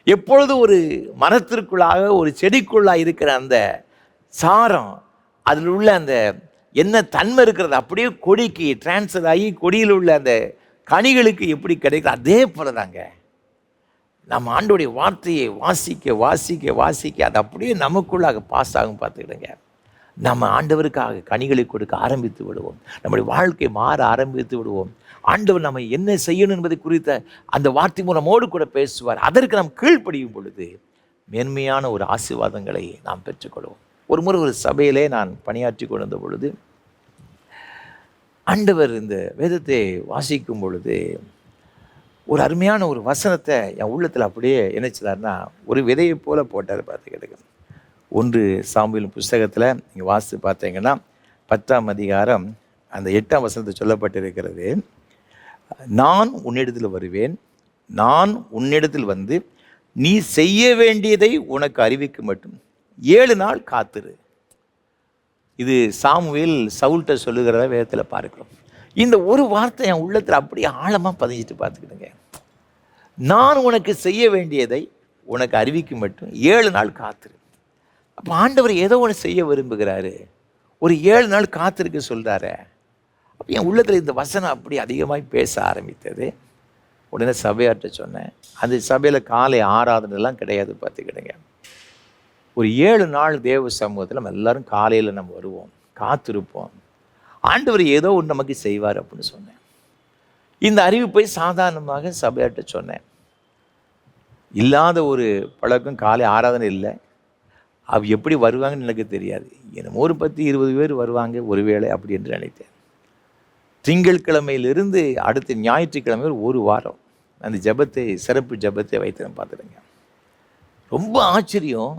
A: எப்பொழுதும் ஒரு மரத்திற்குள்ளாக ஒரு செடிக்குள்ளாக இருக்கிற அந்த சாரம், அதில் உள்ள அந்த என்ன தன்மை இருக்கிறது அப்படியே கொடிக்கு டிரான்ஸ்ஃபர் ஆகி கொடியில் உள்ள அந்த கனிகளுக்கு எப்படி கிடைக்கும், அதே போல தாங்க நம்ம ஆண்டோடைய வார்த்தையை வாசிக்க வாசிக்க வாசிக்க அது அப்படியே நமக்குள்ளாக பாஸ் ஆகும். பார்த்துக்கிடுங்க, நம்ம ஆண்டவருக்காக கனிகளை கொடுக்க ஆரம்பித்து விடுவோம். நம்முடைய வாழ்க்கை மாற ஆரம்பித்து விடுவோம். ஆண்டவர் நம்ம என்ன செய்யணும் என்பதை குறித்த அந்த வார்த்தை மூலமோடு கூட பேசுவார். அதற்கு நாம் கீழ்ப்படியும் பொழுது மேன்மையான ஒரு ஆசீர்வாதங்களை நாம் பெற்றுக்கொள்வோம். ஒரு முறை ஒரு சபையிலே நான் பணியாற்றி கொண்டிருந்த பொழுது ஆண்டவர் இந்த வேதத்தை வாசிக்கும் பொழுது ஒரு அருமையான ஒரு வசனத்தை என் உள்ளத்தில் அப்படியே இணைச்சிட்டார்னா ஒரு விதையை போல போட்டார். பார்த்துக்கிட்டு 1 சாமுவேல் புஸ்தகத்தில் நீங்கள் வாசித்து பார்த்தீங்கன்னா 10ஆம் அதிகாரம் அந்த 8ஆம் வசனத்தை சொல்லப்பட்டிருக்கிறது, நான் உன்னிடத்தில் வருவேன், நான் உன்னிடத்தில் வந்து நீ செய்ய வேண்டியதை உனக்கு அறிவிக்க மட்டும் 7 நாள் காத்திரு. இது சாமுவேல் சவுல்கிட்ட சொல்லுகிறத வேதத்தில் பார்க்கிறோம். இந்த ஒரு வார்த்தை என் உள்ளத்தில் அப்படியே ஆழமாக பதிஞ்சிட்டு பார்த்துக்கிடுங்க. நான் உனக்கு செய்ய வேண்டியதை உனக்கு அறிவிக்கும் மட்டும் 7 நாள் காத்திரு. அப்போ ஆண்டவர் ஏதோ ஒன்று செய்ய விரும்புகிறாரு, ஒரு 7 நாள் காத்திருக்க சொல்கிறாரு. அப்போ என் உள்ளத்தில் இந்த வசனம் அப்படி அதிகமாக பேச ஆரம்பித்தது. உடனே சபையார்ட்ட சொன்னேன். அந்த சபையில் காலை ஆராதனைலாம் கிடையாது பார்த்துக்கிடுங்க. ஒரு 7 நாள் தேவ சமூகத்தில் நம்ம எல்லாரும் காலையில் நம்ம வருவோம், காத்திருப்போம், ஆண்டவர் ஏதோ ஒன்று நமக்கு செய்வார் அப்படின்னு சொன்னேன். இந்த அறிவிப்பை சாதாரணமாக சபையார்ட்ட சொன்னேன். இல்லாத ஒரு பழக்கம் காலை ஆராதனை இல்லை. அவ எப்படி வருவாங்கன்னு எனக்கு தெரியாது. என்னமோ ஒரு 10-20 பேர் வருவாங்க ஒருவேளை அப்படி என்று நினைத்தேன். திங்கட்கிழமையிலிருந்து அடுத்த ஞாயிற்றுக்கிழமை ஒரு வாரம் அந்த ஜபத்தை, சிறப்பு ஜபத்தை வைத்து பார்த்துடுங்க. ரொம்ப ஆச்சரியம்.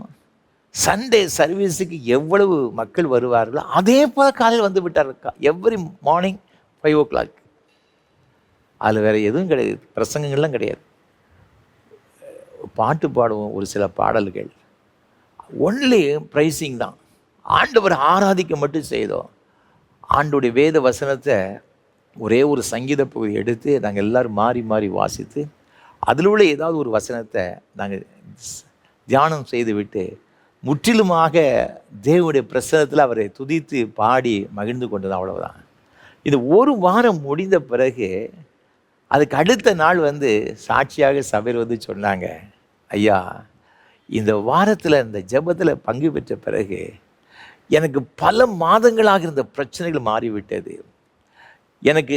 A: சண்டே சர்வீஸுக்கு எவ்வளவு மக்கள் வருவார்களோ அதே போல் காலையில் வந்து விட்டாருக்கா. Every morning 5 o'clock. அதில் வேறு எதுவும் கிடையாது, பிரசங்கங்கள்லாம் கிடையாது. பாட்டு பாடுவோம், ஒரு சில பாடல்கள், ஒன்லி ப்ரைஸிங் தான். ஆண்டவர் ஆராதிக்க மட்டும் செய்தோம். ஆண்டோடைய வேத வசனத்தை ஒரே ஒரு சங்கீத பகுதி எடுத்து நாங்கள் எல்லோரும் மாறி மாறி வாசித்து அதில் உள்ள ஏதாவது ஒரு வசனத்தை நாங்கள் தியானம் செய்துவிட்டு முற்றிலுமாக தேவனுடைய பிரசனத்தில் அவரை துதித்து பாடி மகிழ்ந்து கொண்டது. அவ்வளவுதான். இது ஒரு வாரம் முடிந்த பிறகு அதுக்கு அடுத்த நாள் வந்து சாட்சியாக சபையில் வந்து சொன்னாங்க, ஐயா இந்த வாரத்தில் இந்த ஜெபத்தில் பங்கு பெற்ற பிறகு எனக்கு பல மாதங்களாக இருந்த பிரச்சனைகள் மாறிவிட்டது. எனக்கு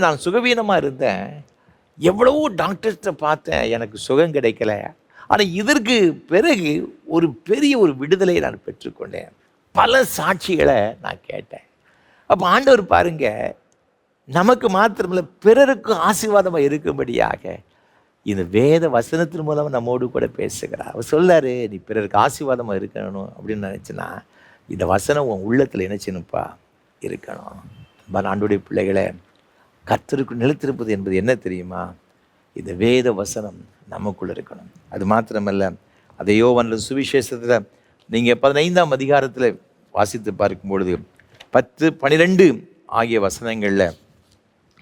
A: நான் சுகவீனமாக இருந்தேன், எவ்வளவோ டாக்டர்கிட்ட பார்த்தேன், எனக்கு சுகம் கிடைக்கல. ஆனால் இதற்கு பிறகு ஒரு பெரிய ஒரு விடுதலையை நான் பெற்றுக்கொண்டேன். பல சாட்சிகளை நான் கேட்டேன். அப்போ ஆண்டவர் பாருங்க, நமக்கு மாத்திரமில்லை பிறருக்கும் ஆசீர்வாதமாக இருக்கும்படியாக இந்த வேத வசனத்தின் மூலம் நம்மோடு கூட பேசுகிறார். அவர் சொல்லாரு, நீ பிறருக்கு ஆசீர்வாதமாக இருக்கணும் அப்படின்னு நினச்சின்னா இந்த வசனம் உன் உள்ளத்தில் நினச்சினுப்பா இருக்கணும். ஆண்டவருடைய பிள்ளைகளை, கர்த்தருக்கு நிலைத்திருப்பது என்பது என்ன தெரியுமா? இந்த வேத வசனம் நமக்குள்ளே இருக்கணும். அது மாத்திரமல்ல, அதை யோவான் சுவிசேஷத்தில் நீங்கள் 15ஆம் அதிகாரத்தில் வாசித்து பார்க்கும் பொழுது 10, 12 ஆகிய வசனங்களில்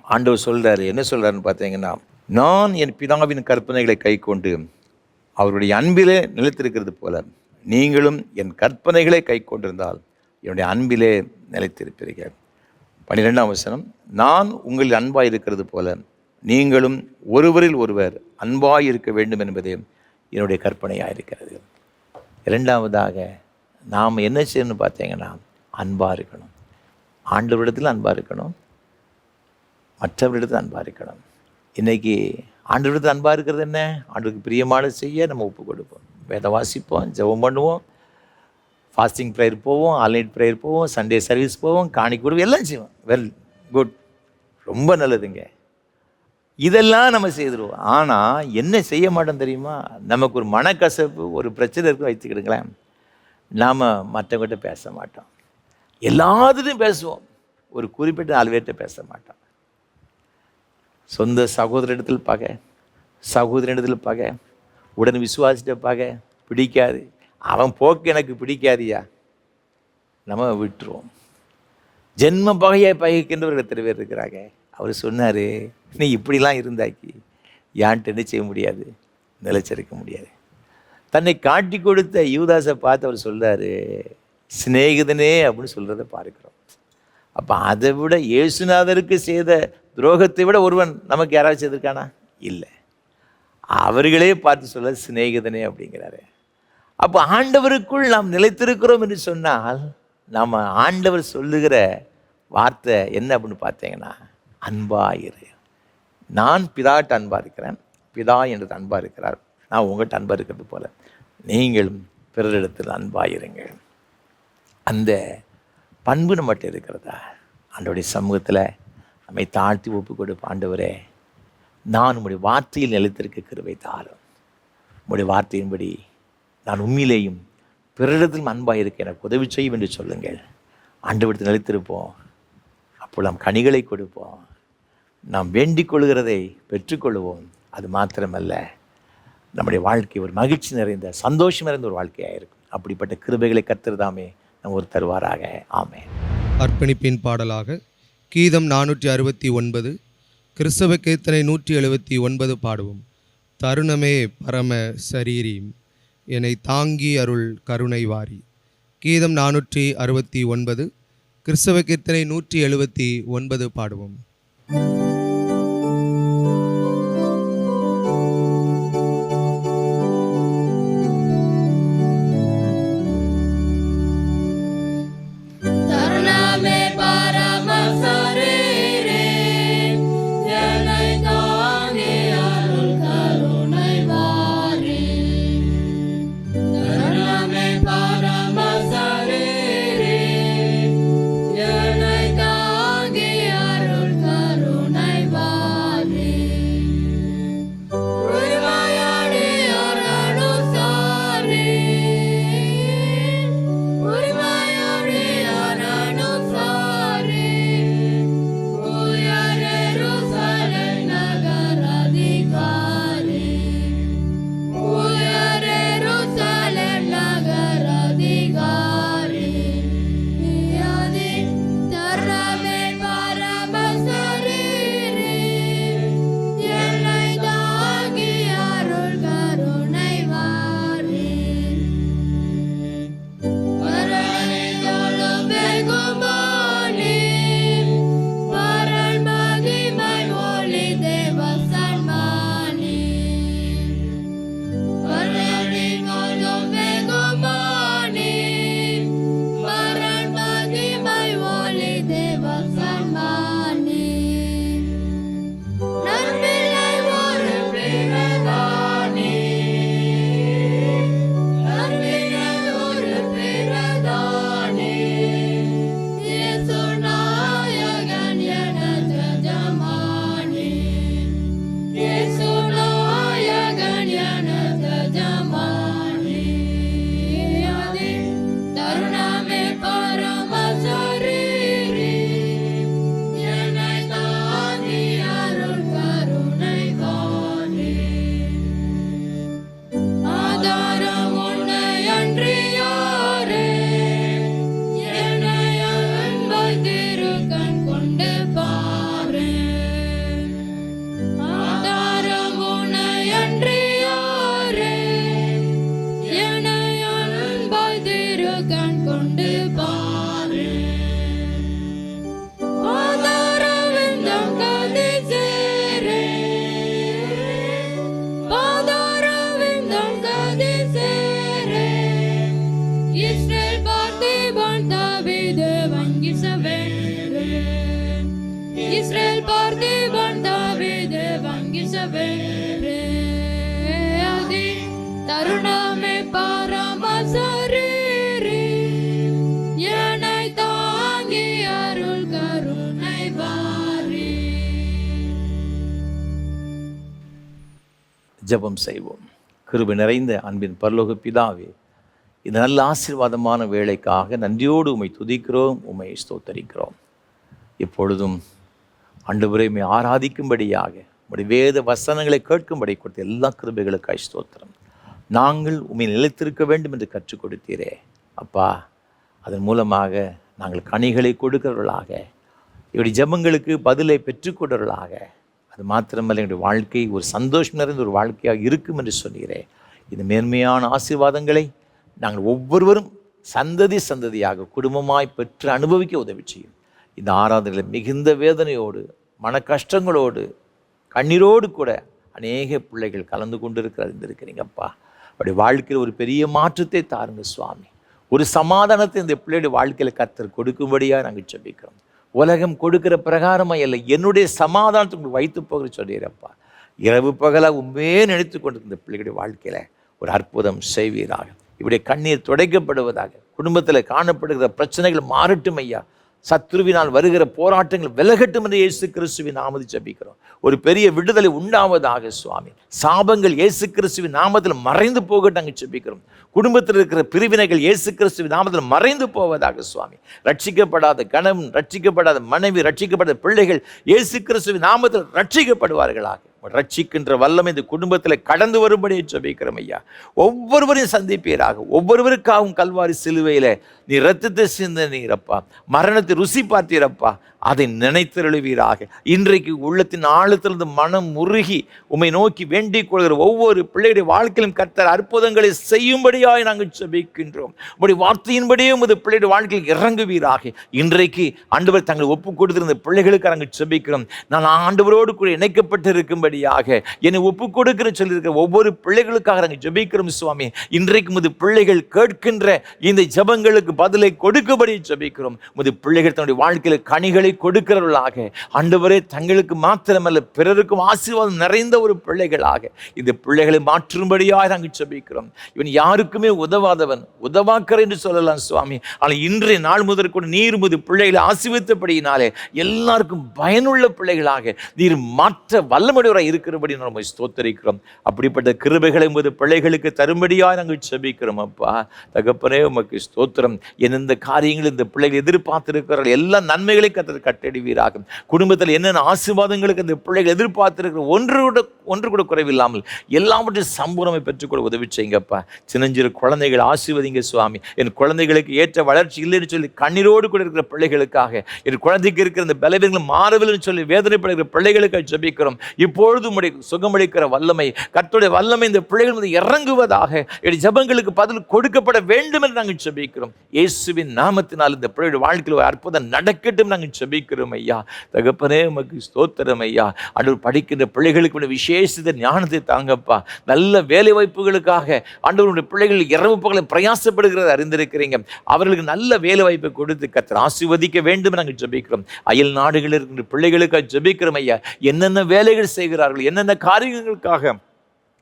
A: ஆண்டவர் சொல்கிறாரு. என்ன சொல்கிறாருன்னு பார்த்தீங்கன்னா, நான் என் பிதாவின் கற்பனைகளை கை கொண்டு அவருடைய அன்பிலே நிலைத்திருக்கிறது போல நீங்களும் என் கற்பனைகளை கை கொண்டிருந்தால் என்னுடைய அன்பிலே நிலைத்திருப்பீர்கள். 12ஆம் வசனம், நான் உங்களில் அன்பாய் இருக்கிறது போல நீங்களும் ஒருவரில் ஒருவர் அன்பாய் இருக்க வேண்டும் என்பதே என்னுடைய கற்பனையாக இருக்கிறது. 2வதாக நாம் என்ன செய்யணும்னு பார்த்தீங்கன்னா, அன்பாக இருக்கணும். ஆண்டவரிடத்தில் அன்பாக இருக்கணும், மற்றவரிடத்தில் அன்பாக இருக்கணும். இன்றைக்கி ஆண்டவரிடத்தில் அன்பாக இருக்கிறது என்ன? ஆண்டவருக்கு பிரியமான செய்ய நம்ம ஒப்பு கொடுப்போம், வேத வாசிப்போம், ஜெபம் பண்ணுவோம், ஃபாஸ்டிங் ப்ரேயர் போவோம், ஆன்லைன் ப்ரேயர் போவோம், சண்டே சர்வீஸ் போவோம், காணிக்கை கொடுவோம், எல்லாம் செய்வோம். வெல் குட், ரொம்ப நல்லதுங்க. இதெல்லாம் நம்ம செய்துடுவோம். ஆனால் என்ன செய்ய மாட்டோம் தெரியுமா? நமக்கு ஒரு மனக்கசப்பு, ஒரு பிரச்சனை இருக்கு வைத்துக்கிடுங்களேன், நாம் மற்றவங்கிட்ட பேச மாட்டோம். எல்லாத்துட்டும் பேசுவோம், ஒரு குறிப்பிட்ட 4 பேர்கிட்ட பேச மாட்டோம். சொந்த சகோதரிடத்தில் பகை, சகோதரிடத்தில் பகை, உடன் விசுவாசிட்ட பகை, பிடிக்காது, அவன் போக்கு எனக்கு பிடிக்காதியா, நம்ம விட்டுருவோம். ஜென்ம பகையை பகைக்கின்றவர்கள் எத்தனை பேர் இருக்கிறாங்க. அவர் சொன்னார், நீ இப்படிலாம் இருந்தாக்கி யான்ட்டு என்ன செய்ய முடியாது, நிலைச்சிருக்க முடியாது. தன்னை காட்டி கொடுத்த யூதாஸை பார்த்து அவர் சொல்கிறார், சிநேகிதனே அப்படின்னு சொல்கிறத பார்க்குறோம். அப்போ அதை விட இயேசுநாதருக்கு செய்த துரோகத்தை விட ஒருவன் நமக்கு யாராவது செய்திருக்கானா? இல்லை. அவர்களே பார்த்து சொல்ல சிநேகிதனே அப்படிங்கிறாரு. அப்போ ஆண்டவருக்குள் நாம் நிலைத்திருக்கிறோம் என்று சொன்னால் நாம் ஆண்டவர் சொல்லுகிற வார்த்தை என்ன அப்படின்னு பார்த்தீங்கன்னா, அன்பாயிரு. நான் பிதாட்ட அன்பாக இருக்கிறேன், பிதா என்று அன்பாக இருக்கிறார், நான் உங்கள்கிட்ட அன்பாக இருக்கிறது போல நீங்களும் பிறரிடத்தில் அன்பாயிருங்கள். அந்த பண்பு நம்மகிட்ட இருக்கிறதா? ஆண்டவருடைய சமூகத்தில் நம்மை தாழ்த்தி ஒப்பு கொடுப்போம். ஆண்டவரே, நான் உம்முடைய வார்த்தையில் நிலைத்திருக்க கிருபை தாரும். உம்முடைய வார்த்தையின்படி நான் உண்மையிலேயும் பிறரிடத்திலும் அன்பாக இருக்க எனக்கு உதவி செய்யும் என்று சொல்லுங்கள். ஆண்டவரிடத்தில் நிலைத்திருப்போம். அப்போ நாம் கனிகளை கொடுப்போம், நாம் வேண்டிக் கொள்கிறதை பெற்றுக்கொள்வோம். அது மாத்திரமல்ல, நம்முடைய வாழ்க்கை ஒரு மகிழ்ச்சி நிறைந்த, சந்தோஷம் நிறைந்த ஒரு வாழ்க்கையாக இருக்கும். அப்படிப்பட்ட கிருபைகளை கர்த்தர் தாமே நம்ம ஒரு தருவாராக. ஆமென்.
B: அர்ப்பணிப்பின் பாடலாக கீதம் 469, கிறிஸ்தவ கீர்த்தனை 179 பாடுவோம். தருணமே பரம சரீரி, என்னை தாங்கி அருள் கருணை வாரி. கீதம் 469, கிறிஸ்தவ கீர்த்தனை 179 பாடுவோம்.
C: தருணமே பரம சரீரே, என்னை தாங்கி அருள் கருணை வாரி. தருணமே பரம சரீரே, என்னை தாங்கி அருள் கருணை வாரி. உரிமையாடி அருளுசாரி, உரிமையாடி அருளுசாரி, உயர் எருசலேம் நகர் அதிகாரி, உயர் எருசலேம் நகர் அதிகாரி. ஆதி தருணமே பரம சரீரே, என்னை தாங்கி அருள் கருணை வாரி. பரனை தொழும் வெகுமானி, பரன் மகிமை ஒளி தேவ சன்மானி. பரனை தொழும் வெகுமானி, பரன் மகிமை ஒளி தேவ சன்மானி. நற்பிள்ளை ஒரு பிரதானி, நற்பிள்ளை ஒரு பிரதானி. இயேசு நாயகன் எனது ஜமானி, இயேசு நாயகன் எனது ஜமானி. ஆதி தருணமே பரம சரீரே, என்னை தாங்கி அருள் கருணை வாரி. ஆதாரம் உன்னை அன்றி யாரே, என்னை அன்பை திருக்கண் கொண்டு பாரு. ஆதாரம் உன்னை அன்றி யாரே, என்னை அன்பை திருக்கண் கொண்டு பாரு. பாதாரவிந்தம் கதி சேரே, பாதாரவிந்தம் கதி சேரே. இஸ்ரேல் பார்த்திபன் தாவீது வங்கிசவேரே, இஸ்ரேல் பார்த்திபன் தாவீது வங்கிசவேரே. ஆதி தருணமே பரம சரீரே, என்னை தாங்கி அருள் கருணை வாரி.
A: ஜெபம் செய்வோம். கிருபை நிறைந்த அன்பின் பரலோக பிதாவே, இந்த நல்ல ஆசீர்வாதமான வேளைக்காக நன்றியோடு உம்மை துதிக்கிறோம், உம்மை ஸ்தோத்தரிக்கிறோம். இப்பொழுதும் ஆண்டவரை உம்மை ஆராதிக்கும்படியாக உம்முடைய வேத வசனங்களை கேட்கும்படி கொடுத்த எல்லா கிருபைகளுக்காய் ஸ்தோத்திரம். நாங்கள் உம்மை நிலைத்திருக்க வேண்டும் என்று கற்றுக் கொடுத்தீரே அப்பா. அதன் மூலமாக நாங்கள் கனிகளை கொடுக்கிறவர்களாக, இவருடைய ஜெபங்களுக்கு பதிலை பெற்றுக்கொண்டவர்களாக, அது மாத்திரமல்ல எங்களுடைய வாழ்க்கை ஒரு சந்தோஷம் நிறைந்த ஒரு வாழ்க்கையாக இருக்கும் என்று சொன்னீரே. இந்த மேன்மையான ஆசீர்வாதங்களை நாங்கள் ஒவ்வொருவரும் சந்ததி சந்ததியாக குடும்பமாய் பெற்று அனுபவிக்க உதவி செய்யும். இந்த ஆராதனையில் மிகுந்த வேதனையோடு, மன கஷ்டங்களோடு, கண்ணீரோடு கூட அநேக பிள்ளைகள் கலந்து கொண்டு இருக்கிறீங்கப்பா. அப்படி வாழ்க்கையில் ஒரு பெரிய மாற்றத்தை தாருங்க சுவாமி. ஒரு சமாதானத்தை இந்த பிள்ளையுடைய வாழ்க்கையில் கர்த்தர் கொடுக்கும்படியாக நாங்கள் ஜெபிக்கிறோம். உலகம் கொடுக்கிற பிரகாரமாக இல்லை, என்னுடைய சமாதானத்தை உங்களுக்கு வைத்து போகிற சொல்லிடுறப்பா. இரவு பகலாக உண்மையே நினைத்து கொண்டு இந்த பிள்ளைகளுடைய வாழ்க்கையில் ஒரு அற்புதம் செய்வீராக. இப்படி கண்ணீர் துடைக்கப்படுவதாக. குடும்பத்தில் காணப்படுகிற பிரச்சனைகள் மாறட்டும் ஐயா. சத்ருவினால் வருகிற போராட்டங்கள் விலகட்டும் என்று இயேசு கிறிஸ்துவின் நாமத்தில் ஜெபிக்கிறோம். ஒரு பெரிய விடுதலை உண்டாவதாக சுவாமி. சாபங்கள் இயேசு கிறிஸ்துவின் நாமத்தில் மறைந்து போகட்டும் நாங்கள் ஜெபிக்கிறோம். குடும்பத்தில் இருக்கிற பிரிவினைகள் இயேசு கிறிஸ்துவின் நாமத்தில் மறைந்து போவதாக சுவாமி. ரட்சிக்கப்படாத கணவன், ரட்சிக்கப்படாத மனைவி, ரட்சிக்கப்படாத பிள்ளைகள் இயேசு கிறிஸ்துவின் நாமத்தில் ரட்சிக்கப்படுவார்களாக. ரட்சிக்கின்ற வல்லமை இந்த குடும்பத்தில் கடந்து வரும்படி ஜெபிக்கிறோம் ஐயா. ஒவ்வொருவரையும் சந்திப்பீராக. ஒவ்வொருவருக்காகவும் கல்வாரி சிலுவையில் நீ ரத்தத்தை சிந்தினீரப்பா, மரணத்தை ருசி பார்த்தீரப்பா, அதை நினைத்தருளுவீராக. இன்றைக்கு உள்ளத்தின் ஆழத்திலிருந்து மனம் உருகி உம்மை நோக்கி வேண்டிக் கொள்கிற ஒவ்வொரு பிள்ளைகளுடைய வாழ்க்கையிலும் கர்த்தர் அற்புதங்களை செய்யும்படியாய் நாங்கள் ஜெபிக்கின்றோம். உம்முடைய வார்த்தையின்படியே உமது பிள்ளைகளுடைய வாழ்க்கையில் இறங்குவீராக. இன்றைக்கு ஆண்டவர் தங்களை ஒப்பு கொடுத்திருந்த பிள்ளைகளுக்கு நாங்கள் ஜெபிக்கிறோம். நான் ஆண்டவரோடு கூட இணைக்கப்பட்டு இருக்கும்படியாக என்னை ஒப்பு கொடுக்கிற சொல்லியிருக்கிற ஒவ்வொரு பிள்ளைகளுக்காக நாங்கள் ஜெபிக்கிறோம் சுவாமி. இன்றைக்கு உமது பிள்ளைகள் கேட்கின்ற இந்த ஜெபங்களுக்கு பதிலை கொடுக்கும்படி ஜெபிக்கிறோம். உமது பிள்ளைகள் தன்னுடைய வாழ்க்கையில் கனிகளை கொடுக்கிறவர்களாக, ஆண்டவரே தங்களுக்கு மாத்திரமல்ல பிறருக்கும் ஆசீர்வாதம் நிறைந்த ஒரு பிள்ளைகளாக இந்த பிள்ளைகளை மாற்றும்படியாக நாங்கள் ஜெபிக்கிறோம். இவன் யாருக்குமே உதவாதவன், உதவாக்கர் என்று சொல்லலாம் சுவாமி. ஆனால் இன்றைய நாள் முதற்கொண்டு நீர் உமது பிள்ளைகளை ஆசீர்வதித்தபடியினாலே எல்லாருக்கும் பயனுள்ள பிள்ளைகளாக நீர் மாற்ற வல்லமையுடையவராக இருக்கிறபடி நம்ம ஸ்தோத்தரிக்கிறோம். அப்படிப்பட்ட கிருபைகளை உமது பிள்ளைகளுக்கு தரும்படியாக நாங்கள் ஜெபிக்கிறோம் அப்பா. தகப்பனே உமக்கு ஸ்தோத்திரம். எந்தெந்த காரியங்கள் இந்த பிள்ளைகள் எதிர்பார்த்திருக்கிறார்கள் எல்லா நன்மைகளை கட்டடிவீராக. குடும்பத்தில் என்னென்ன ஆசீர்வாதங்களுக்கு இந்த பிள்ளைகள் எதிர்பார்த்திருக்கிற ஒன்று கூட குறைவில்லாமல் எல்லாவற்றையும் சம்பூர்ணமை பெற்றுக்கொள்ள உதவி செய்யுங்கப்பா. சின்னஞ்சிறு குழந்தைகள் ஆசீர்வதிங்க சுவாமி. என் குழந்தைகளுக்கு ஏற்ற வளர்ச்சி இல்லைன்னு சொல்லி கண்ணீரோடு கூட இருக்கிற பிள்ளைகளுக்காக, என் குழந்தைக்கு இருக்கிற இந்த பலவீனங்கள் மாறவில்லை சொல்லி வேதனைப்படுகிற பிள்ளைகளுக்காக ஜெபிக்கிறோம். இப்பொழுது சுகமளிக்கிற வல்லமை, கர்த்தருடைய வல்லமை இந்த பிள்ளைகள் மீது இறங்குவதாக, என் ஜெபங்களுக்கு பதில் கொடுக்கப்பட வேண்டும் என்று நாங்கள் ஜெபிக்கிறோம். இயேசுவின் நாமத்தினால் இந்த பிள்ளைகளுடைய வாழ்க்கையில் அற்புதம் நடக்கட்டும் நாங்கள் ஜெபிக்கிறோம் ஐயா. தகப்பனே உமக்கு ஸ்தோத்திரம் ஐயா. ஆண்டவர் படிக்கின்ற பிள்ளைகளுக்கு விசேஷித்த ஞானத்தை தாங்கப்பா. நல்ல வேலை வாய்ப்புகளுக்காக ஆண்டவருடைய பிள்ளைகள் இரவு பகலை பிரயாசப்படுகிறத அறிந்திருக்கிறீங்க. அவர்களுக்கு நல்ல வேலை வாய்ப்பை கொடுத்து கர்த்தர் ஆசீர்வதிக்க வேண்டும் நாங்கள் ஜெபிக்கிறோம். அயல் நாடுகளில் இருக்கின்ற பிள்ளைகளுக்காக ஜெபிக்கிறோம் ஐயா. என்னென்ன வேலைகள் செய்கிறார்கள், என்னென்ன காரியங்களுக்காக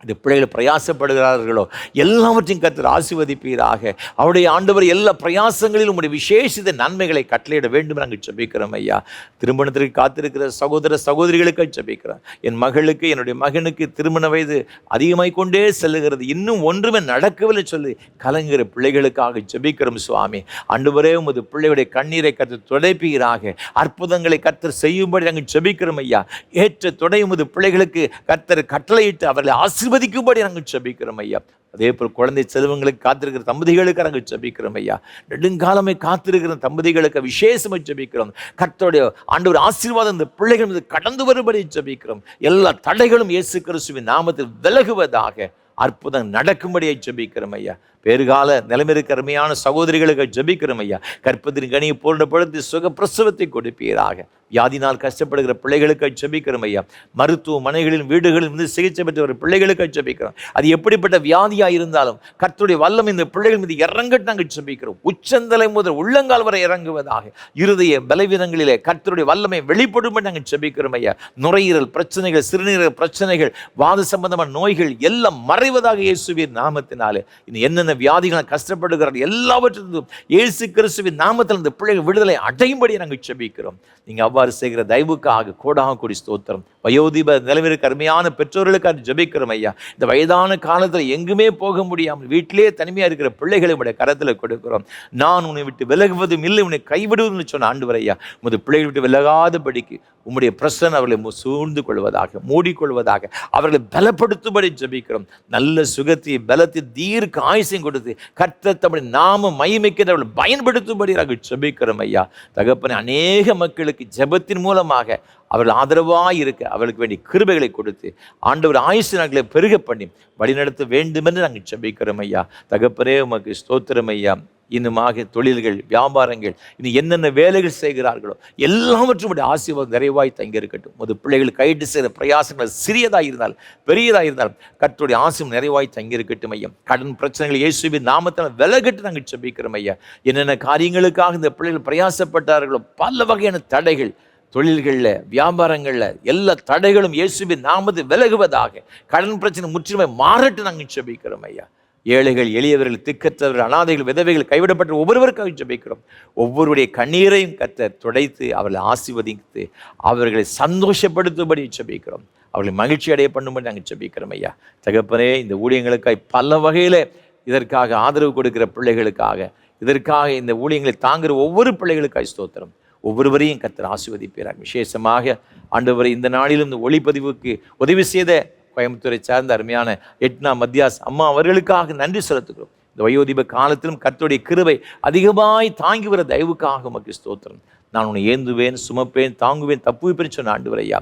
A: இந்த பிள்ளைகளை பிரயாசப்படுகிறார்களோ எல்லாவற்றையும் கர்த்தர் ஆசீர்வதிப்பீராக. அவருடைய ஆண்டவர் எல்லா பிரயாசங்களிலும் உங்களுடைய விசேஷித்த நன்மைகளை கட்டளையிட வேண்டும் நாங்கள் ஜெபிக்கிறோம் ஐயா. திருமணத்திற்கு காத்திருக்கிற சகோதர சகோதரிகளுக்கு ஜெபிக்கிறோம். என் மகளுக்கு, என்னுடைய மகனுக்கு திருமண வயது அதிகமாய் கொண்டே செல்லுகிறது, இன்னும் ஒன்றுமே நடக்கவில்லை சொல்லி கலங்குகிற பிள்ளைகளுக்காக ஜெபிக்கிறோம் சுவாமி. ஆண்டவரே உமது பிள்ளைகளுடைய கண்ணீரை கர்த்தர் துடைப்பீராக. அற்புதங்களை கர்த்தர் செய்யும்படி நாங்கள் ஜெபிக்கிறோம் ஐயா. ஏற்ற துணை உமது பிள்ளைகளுக்கு கர்த்தர் கட்டளையிட்டு அவர்களை ஆசீர்வதிக்கும்படி நாங்கள் ஜெபிக்கிறோம் ஐயா. அதே போல் குழந்தை செல்வங்களுக்கு காத்திருக்கிற தம்பதிகளுக்கு நாங்கள் ஜெபிக்கிறோம் ஐயா. நெடுங்காலமே காத்திருக்கிற தம்பதிகளுக்கு விசேஷமாக ஜெபிக்கிறோம். கர்த்தருடைய ஆண்டவர் ஆசீர்வாதம் இந்த பிள்ளைகள் மீது கடந்து வரும்படி ஜெபிக்கிறோம். எல்லா தடைகளும் இயேசு கிறிஸ்துவின் நாமத்தில் விலகுவதாக, அற்புதம் நடக்கும்படியை ஜெபிக்கிறோம் ஐயா. பேறுகால நிலைமைக்கு அருமையான சகோதரிகளுக்கு ஜெபிக்கிறோம் ஐயா. கற்பத்தின் கனியை பூர்ணப்படுத்தி சுக பிரசவத்தை கொடுப்பீராக. வியாதினால் கஷ்டப்படுகிற பிள்ளைகளுக்கு ஜெபிக்கிறோம் ஐயா. மருத்துவமனைகளின் வீடுகளில் இருந்து சிகிச்சை பெற்ற ஒரு பிள்ளைகளுக்கு ஜெபிக்கிறோம். அது எப்படிப்பட்ட வியாதியாக இருந்தாலும் கர்த்தருடைய வல்லமை இந்த பிள்ளைகள் மீது இறங்கட்டு நாங்கள் ஜெபிக்கிறோம். உச்சந்தலை முதல் உள்ளங்கால் வரை இறங்குவதாக. இருதய பலவீனங்களிலே கர்த்தருடைய வல்லமை வெளிப்படும்படி நாங்கள் ஜெபிக்கிறோம் ஐயா. நுரையீரல் பிரச்சனைகள், சிறுநீரக பிரச்சனைகள், வாத சம்பந்தமான நோய்கள் எல்லாம் மறைவதாக இயேசுவின் நாமத்தினாலே. இன்னும் என்னென்ன வியாதிகளை கஷ்டப்படுகிறார்கள் எல்லாவற்றிலும் இயேசு கிறிஸ்துவின் நாமத்தில் இந்த பிள்ளைகள் விடுதலை அடையும்படி நாங்கள் ஜெபிக்கிறோம். நீங்கள் அவ்வாறு செய்கிற தயவுக்காக கோடாக கூடி ஸ்தோத்திரம். வயோதிப நிலைமைக்கு அருமையான பெற்றோர்களுக்காக ஜெபிக்கிறோம் ஐயா. இந்த வயதான காலத்தில் எங்குமே போக முடியாமல் வீட்டிலே தனிமையாக இருக்கிற பிள்ளைகளை உடைய கரத்தில் கொடுக்கிறோம். நான் உன்னை விட்டு விலகுவதும் இல்லை, உன்னை கைவிடுவதுன்னு சொன்ன ஆண்டவர் ஐயா. உமது பிள்ளைகளை விட்டு விலகாதபடிக்கு உம்முடைய பிரசன்னம் அவர்களை சூழ்ந்து கொள்வதாக, மூடிக்கொள்வதாக, அவர்களை பலப்படுத்தும்படி ஜெபிக்கிறோம். நல்ல சுகத்தை, பலத்தை, தீர்க்க ஆயுசையும் கொடுத்து கர்த்தர் தம்முடைய நாம மகிமைக்கு அவர்களை பயன்படுத்தும்படி நாங்கள் ஜெபிக்கிறோம் ஐயா. தகப்பனே, அநேக மக்களுக்கு ஜெபத்தின் மூலமாக அவர்கள் ஆதரவாக இருக்க அவர்களுக்கு வேண்டிய கிருபைகளை கொடுத்து ஆண்டவர் ஆயுசு நாட்களை பெருக பண்ணி வழிநடத்த வேண்டும் என்று நாங்கள் ஜெபிக்கிறோம் ஐயா. தகப்பனே உமக்கு ஸ்தோத்திரம் ஐயா. இன்னுமாக தொழில்கள், வியாபாரங்கள், இன்னும் என்னென்ன வேலைகள் செய்கிறார்களோ எல்லாவற்றும் ஆசீர்வாதம் நிறைவாய் தங்கி இருக்கட்டும். முது பிள்ளைகள் கைட்டு செய்கிற பிரயாசங்கள் சிறியதாக இருந்தால் பெரியதாக இருந்தாலும் கர்த்தருடைய ஆசீர்வாதம் நிறைவாய் தங்கி இருக்கட்டும் ஐயா. கடன் பிரச்சனைகள் இயேசுவின் நாமத்தில் விலகட்டு நாங்கள் ஜெபிக்கிறோம் ஐயா. என்னென்ன காரியங்களுக்காக இந்த பிள்ளைகள் பிரயாசப்பட்டார்களோ பல வகையான தடைகள், தொழில்களில், வியாபாரங்களில் எல்லா தடைகளும் இயேசுவின் நாமத்தில் விலகுவதாக. கடன் பிரச்சனை முற்றிலுமே மாறட்டு நாங்கள் ஜெபிக்கிறோம் ஐயா. ஏழைகள், எளியவர்கள், திக்கற்றவர்கள், அனாதைகள், விதவைகள், கைவிடப்பட்ட ஒவ்வொருவருக்காக ஜெபிக்கிறோம். ஒவ்வொருடைய கண்ணீரையும் கர்த்தர் துடைத்து அவர்களை ஆசீர்வதித்து அவர்களை சந்தோஷப்படுத்தும்படி ஜெபிக்கிறோம். அவர்களை மகிழ்ச்சி அடைய பண்ணும்படி நாங்கள் ஜெபிக்கிறோம் ஐயா. தகப்பனே, இந்த ஊழியங்களுக்காக பல வகையில் இதற்காக ஆதரவு கொடுக்கிற பிள்ளைகளுக்காக, இதற்காக இந்த ஊழியங்களை தாங்குகிற ஒவ்வொரு பிள்ளைகளுக்காக ஸ்தோத்திரம். ஒவ்வொருவரையும் கர்த்தர் ஆசீர்வதிப்பீராக. விசேஷமாக ஆண்டவரை இந்த நாளிலும் இந்த ஒளிப்பதிவுக்கு உதவி செய்த கோயம்புத்தூரை சார்ந்த அருமையான எட்னா மத்தியாஸ் அம்மா அவர்களுக்காக நன்றி செலுத்துகிறோம். இந்த வயோதிப காலத்திலும் கர்த்தருடைய கிருபை அதிகமாய் தாங்கி வர தயவுக்காக உமக்கு ஸ்தோத்திரம். நான் உன்னை ஏந்துவேன், சுமப்பேன், தாங்குவேன், தப்புவிப்பேன் சொன்ன ஆண்டவர் ஐயா.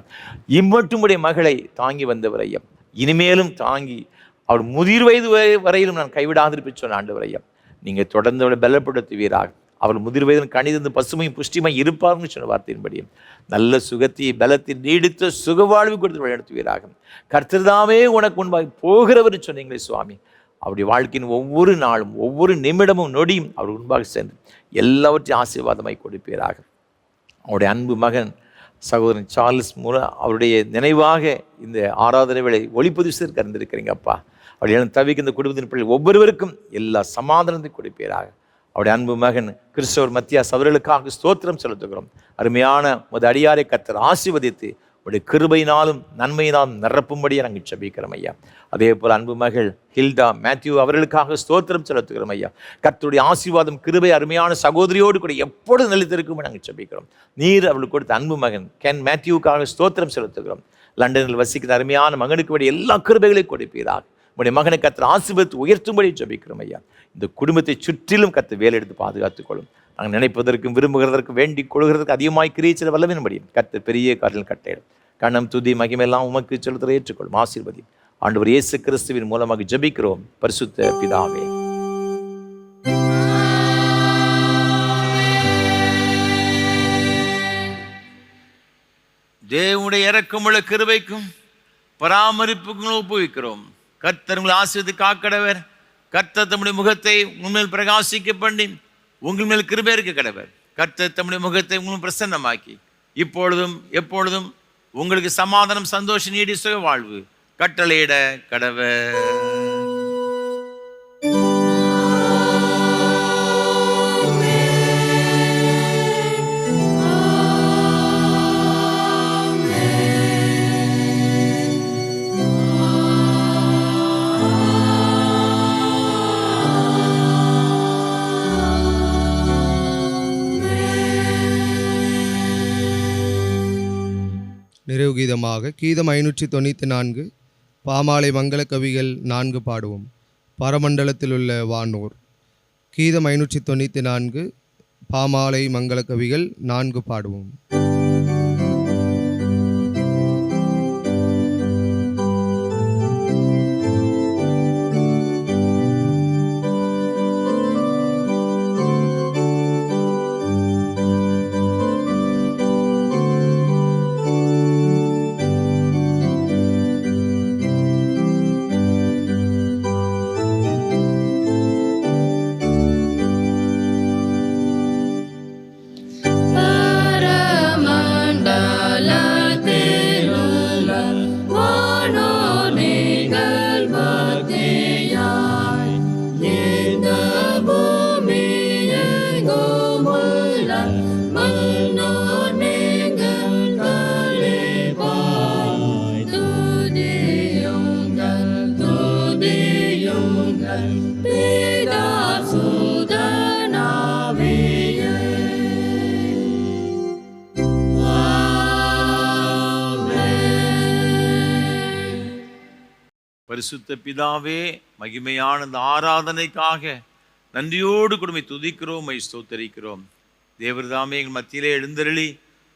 A: இம்மட்டும் உடைய மகளை தாங்கி வந்தவர் ஐயா. இனிமேலும் தாங்கி அவள் முதிர் வயது வரையிலும் நான் கைவிடாதிருப்பேன் சொன்ன ஆண்டவர் ஐயா. நீங்கள் தொடர்ந்து அவளை பலப்படுத்துவீராக. அவள் முதிர் வயதில் கணிதந்து பசுமையும் புஷ்டிமையும் இருப்பார்னு சொன்ன வார்த்தையின்படியும் நல்ல சுகத்தை பலத்தை நீடித்த சுகவாழ்வு கொடுத்து வழிநடத்துவீராக. கர்த்தர்தாமே உனக்கு முன்பாக போகிறவர் சொன்னீங்களே சுவாமி. அவருடைய வாழ்க்கையின் ஒவ்வொரு நாளும் ஒவ்வொரு நிமிடமும் நொடியும் அவர் முன்பாக சென்று எல்லாவற்றையும் ஆசீர்வாதமாய் கொடுப்பீராக. அவருடைய அன்பு மகன் சகோதரன் சார்ல்ஸ் மூலம் அவருடைய நினைவாக இந்த ஆராதனை வேளை ஒளிப்பதிவு செய்து கறந்திருக்கிறீங்க அப்பா. அவருடைய தவிக்க இந்த குடும்பத்தின் பிள்ளைகள் ஒவ்வொருவருக்கும் எல்லா சமாதானத்தை கொடுப்பீராக. அவருடைய அன்பு மகன் கிறிஸ்தவர் மத்தியாஸ் அவர்களுக்காக ஸ்தோத்திரம் செலுத்துகிறோம். அருமையான உமது அடியாரை கர்த்தர் ஆசீர்வதித்து உடைய கிருபையினாலும் நன்மையினாலும் நிரப்பும்படியாக நாங்கள் ஜெபிக்கிறோம் ஐயா. அதே போல் அன்பு மகள் ஹில்டா மேத்யூ அவர்களுக்காக ஸ்தோத்திரம் செலுத்துகிறோம் ஐயா. கர்த்தருடைய ஆசீர்வாதம் கிருபை அருமையான சகோதரியோடு கூட எப்பொழுது நிலைத்திருக்கும் நாங்கள் ஜெபிக்கிறோம். நீர் அவர்களுக்கு கொடுத்த அன்பு மகன் கென் மேத்யூவுக்காக ஸ்தோத்திரம் செலுத்துகிறோம். லண்டனில் வசிக்கிற அருமையான மகனுக்கு வேண்டிய எல்லா கிருபைகளையும் கொடுப்பீராக. உடைய மகனை கர்த்தர் ஆசீர்வதித்து உயர்த்தும்படி ஜெபிக்கிறோம் ஐயா. இந்த குடும்பத்தை சுற்றிலும் கர்த்தர் வேலை எடுத்து பாதுகாத்துக்கொள்ளும். நாங்கள் நினைப்பதற்கும் விரும்புகிறதற்கும் வேண்டிக் கொள்கிறதற்கு அதிகமாய் கிரியச்சிட வல்லவின்படியும் கர்த்தர் பெரிய காற்றில் கட்டையிடும். கண்ணம் துதி மகிமெல்லாம் உமக்கு செலுத்த ஏற்றுக்கொள்ளும். ஆசீர்வதி. ஆண்டவர் இயேசு கிறிஸ்துவின் மூலமாக ஜெபிக்கிறோம் பரிசுத்த பிதாவே. தேவனுடைய இரக்கமுள்ள கிருபைக்கும் பராமரிப்புக்கும் ஒப்புவிக்கிறோம். கர்த்தர் உங்களை ஆசீர்வதித்து காக்கடவர். கர்த்தர் தம்முடைய முகத்தை உண்மையில் பிரகாசிக்க பண்ணி உங்கள் மேல் கிருபை இருக்க கடவர். கர்த்தர் தம்முடைய முகத்தை உங்களும் பிரசன்னமாக்கி இப்பொழுதும் எப்பொழுதும் உங்களுக்கு சமாதானம், சந்தோஷம், நீடி சுக வாழ்வு கட்டளையிட கடவர்.
B: நிறைவு கீதமாக கீதம் 594 பாமாலை மங்கள கவிகள் 4 பாடுவோம். பரமண்டலத்தில் உள்ள வானோர். கீதம் 594 பாமாலை மங்கள கவிகள் 4 பாடுவோம்.
A: பரிசுத்த பிதாவே, மகிமையான இந்த ஆராதனைக்காக நன்றியோடு கொடுமை துதிக்கிறோம், ஸ்தோத்தரிக்கிறோம். தேவர்தாமே எங்கள் மத்தியிலே எழுந்தருளி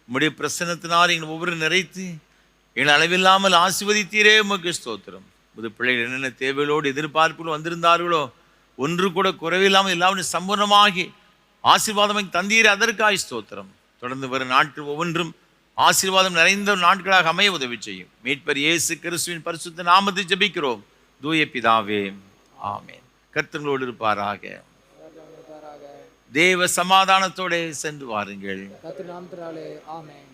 A: உம்முடைய பிரசன்னத்தினால் எங்கள் ஒவ்வொரு நிறைத்து எங்கள் அளவில்லாமல் ஆசீர்வதித்தீரே உமக்கு ஸ்தோத்திரம். புது பிள்ளைகள் என்னென்ன தேவைகளோடு எதிர்பார்ப்புகள் வந்திருந்தார்களோ ஒன்று கூட குறைவில்லாமல் எல்லாமே சம்பூர்ணமாகி ஆசீர்வாதம் தந்தீரே, அதற்காய் ஸ்தோத்திரம். தொடர்ந்து வரும் நாட்கள் ஒவ்வொன்றும் ஆசீர்வாதம் நிறைந்த நாட்களாக அமைய உதவி செய்யும். மீட்பர் இயேசு கிறிஸ்துவின் பரிசுத்த நாமத்தை ஜெபிக்கிறோம் தூய பிதாவே, ஆமென். கர்த்தர்களோடு இருப்பாராக. தேவ சமாதானத்தோட சென்று வாருங்கள்.
D: கர்த்தர் நாமத்தினாலே ஆமென்.